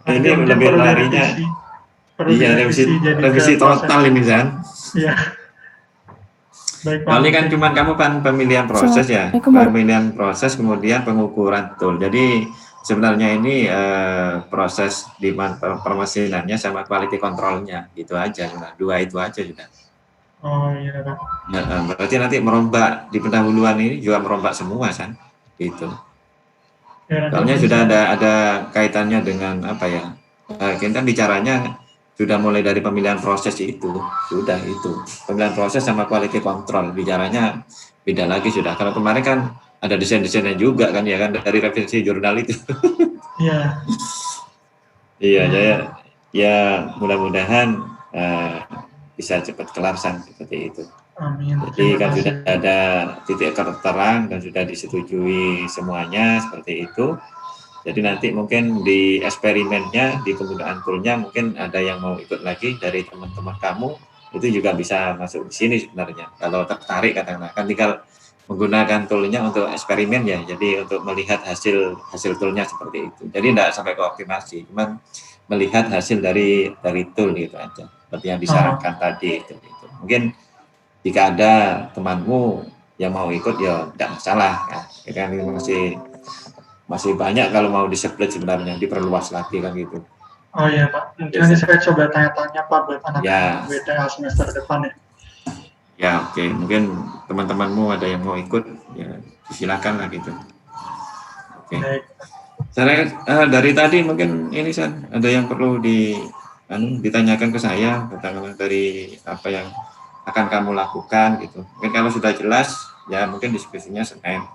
Nanti ini mungkin lebih perlu larinya. direvisi. Perlu Iya, direvisi jadi revisi ke proses. total ini kan. Iya. Baik, Pak. Kali kan cuman kamu kan pemilihan proses ya, pemilihan proses kemudian pengukuran tool. Jadi sebenarnya ini proses di permesinannya sama quality controlnya gitu aja, nah, 2 itu aja sudah. Oh iya, Pak. Nah, berarti nanti merombak di pendahuluan ini juga merombak semua kan, gitu. Ya, nanti Soalnya mungkin sudah ada kaitannya dengan kita bicaranya sudah mulai dari pemilihan proses itu, sudah itu pemilihan proses sama quality control bicaranya beda lagi sudah. Kalau kemarin kan ada desain-desainnya juga kan ya kan dari revisi jurnal itu. Iya. Iya ya mudah-mudahan bisa cepat kelar seperti itu. Amin. Jadi Terima kan kasih. sudah ada titik terang dan sudah disetujui semuanya seperti itu. Jadi nanti mungkin di eksperimennya, di penggunaan toolnya mungkin ada yang mau ikut lagi dari teman-teman kamu, itu juga bisa masuk di sini sebenarnya. Kalau tertarik katakanlah, kan tinggal menggunakan toolnya untuk eksperimen ya, jadi untuk melihat hasil toolnya seperti itu. Jadi tidak sampai ke optimasi, cuman melihat hasil dari tool gitu aja, seperti yang disarankan tadi itu. Mungkin jika ada temanmu yang mau ikut ya tidak masalah, kan ini masih banyak kalau mau di-split sebenarnya, diperluas lagi kan gitu. Oh iya, Pak. Mungkin nanti saya coba tanya-tanya Pak buat anak Ya. WTA semester depan ya. Ya, oke. Mungkin teman-temanmu ada yang mau ikut, ya silakan lah gitu. Oke. Baik. Saya dari tadi mungkin ini San, ada yang perlu ditanyakan ke saya tentang dari apa yang akan kamu lakukan gitu. Mungkin kalau sudah jelas, ya mungkin diskusinya Senin.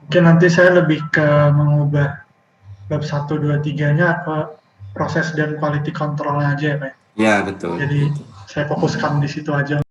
Mungkin nanti saya lebih ke mengubah bab 1, 2, 3-nya ke proses dan quality control aja ya Pak. Ya, betul. Jadi Gitu. saya fokuskan di situ aja.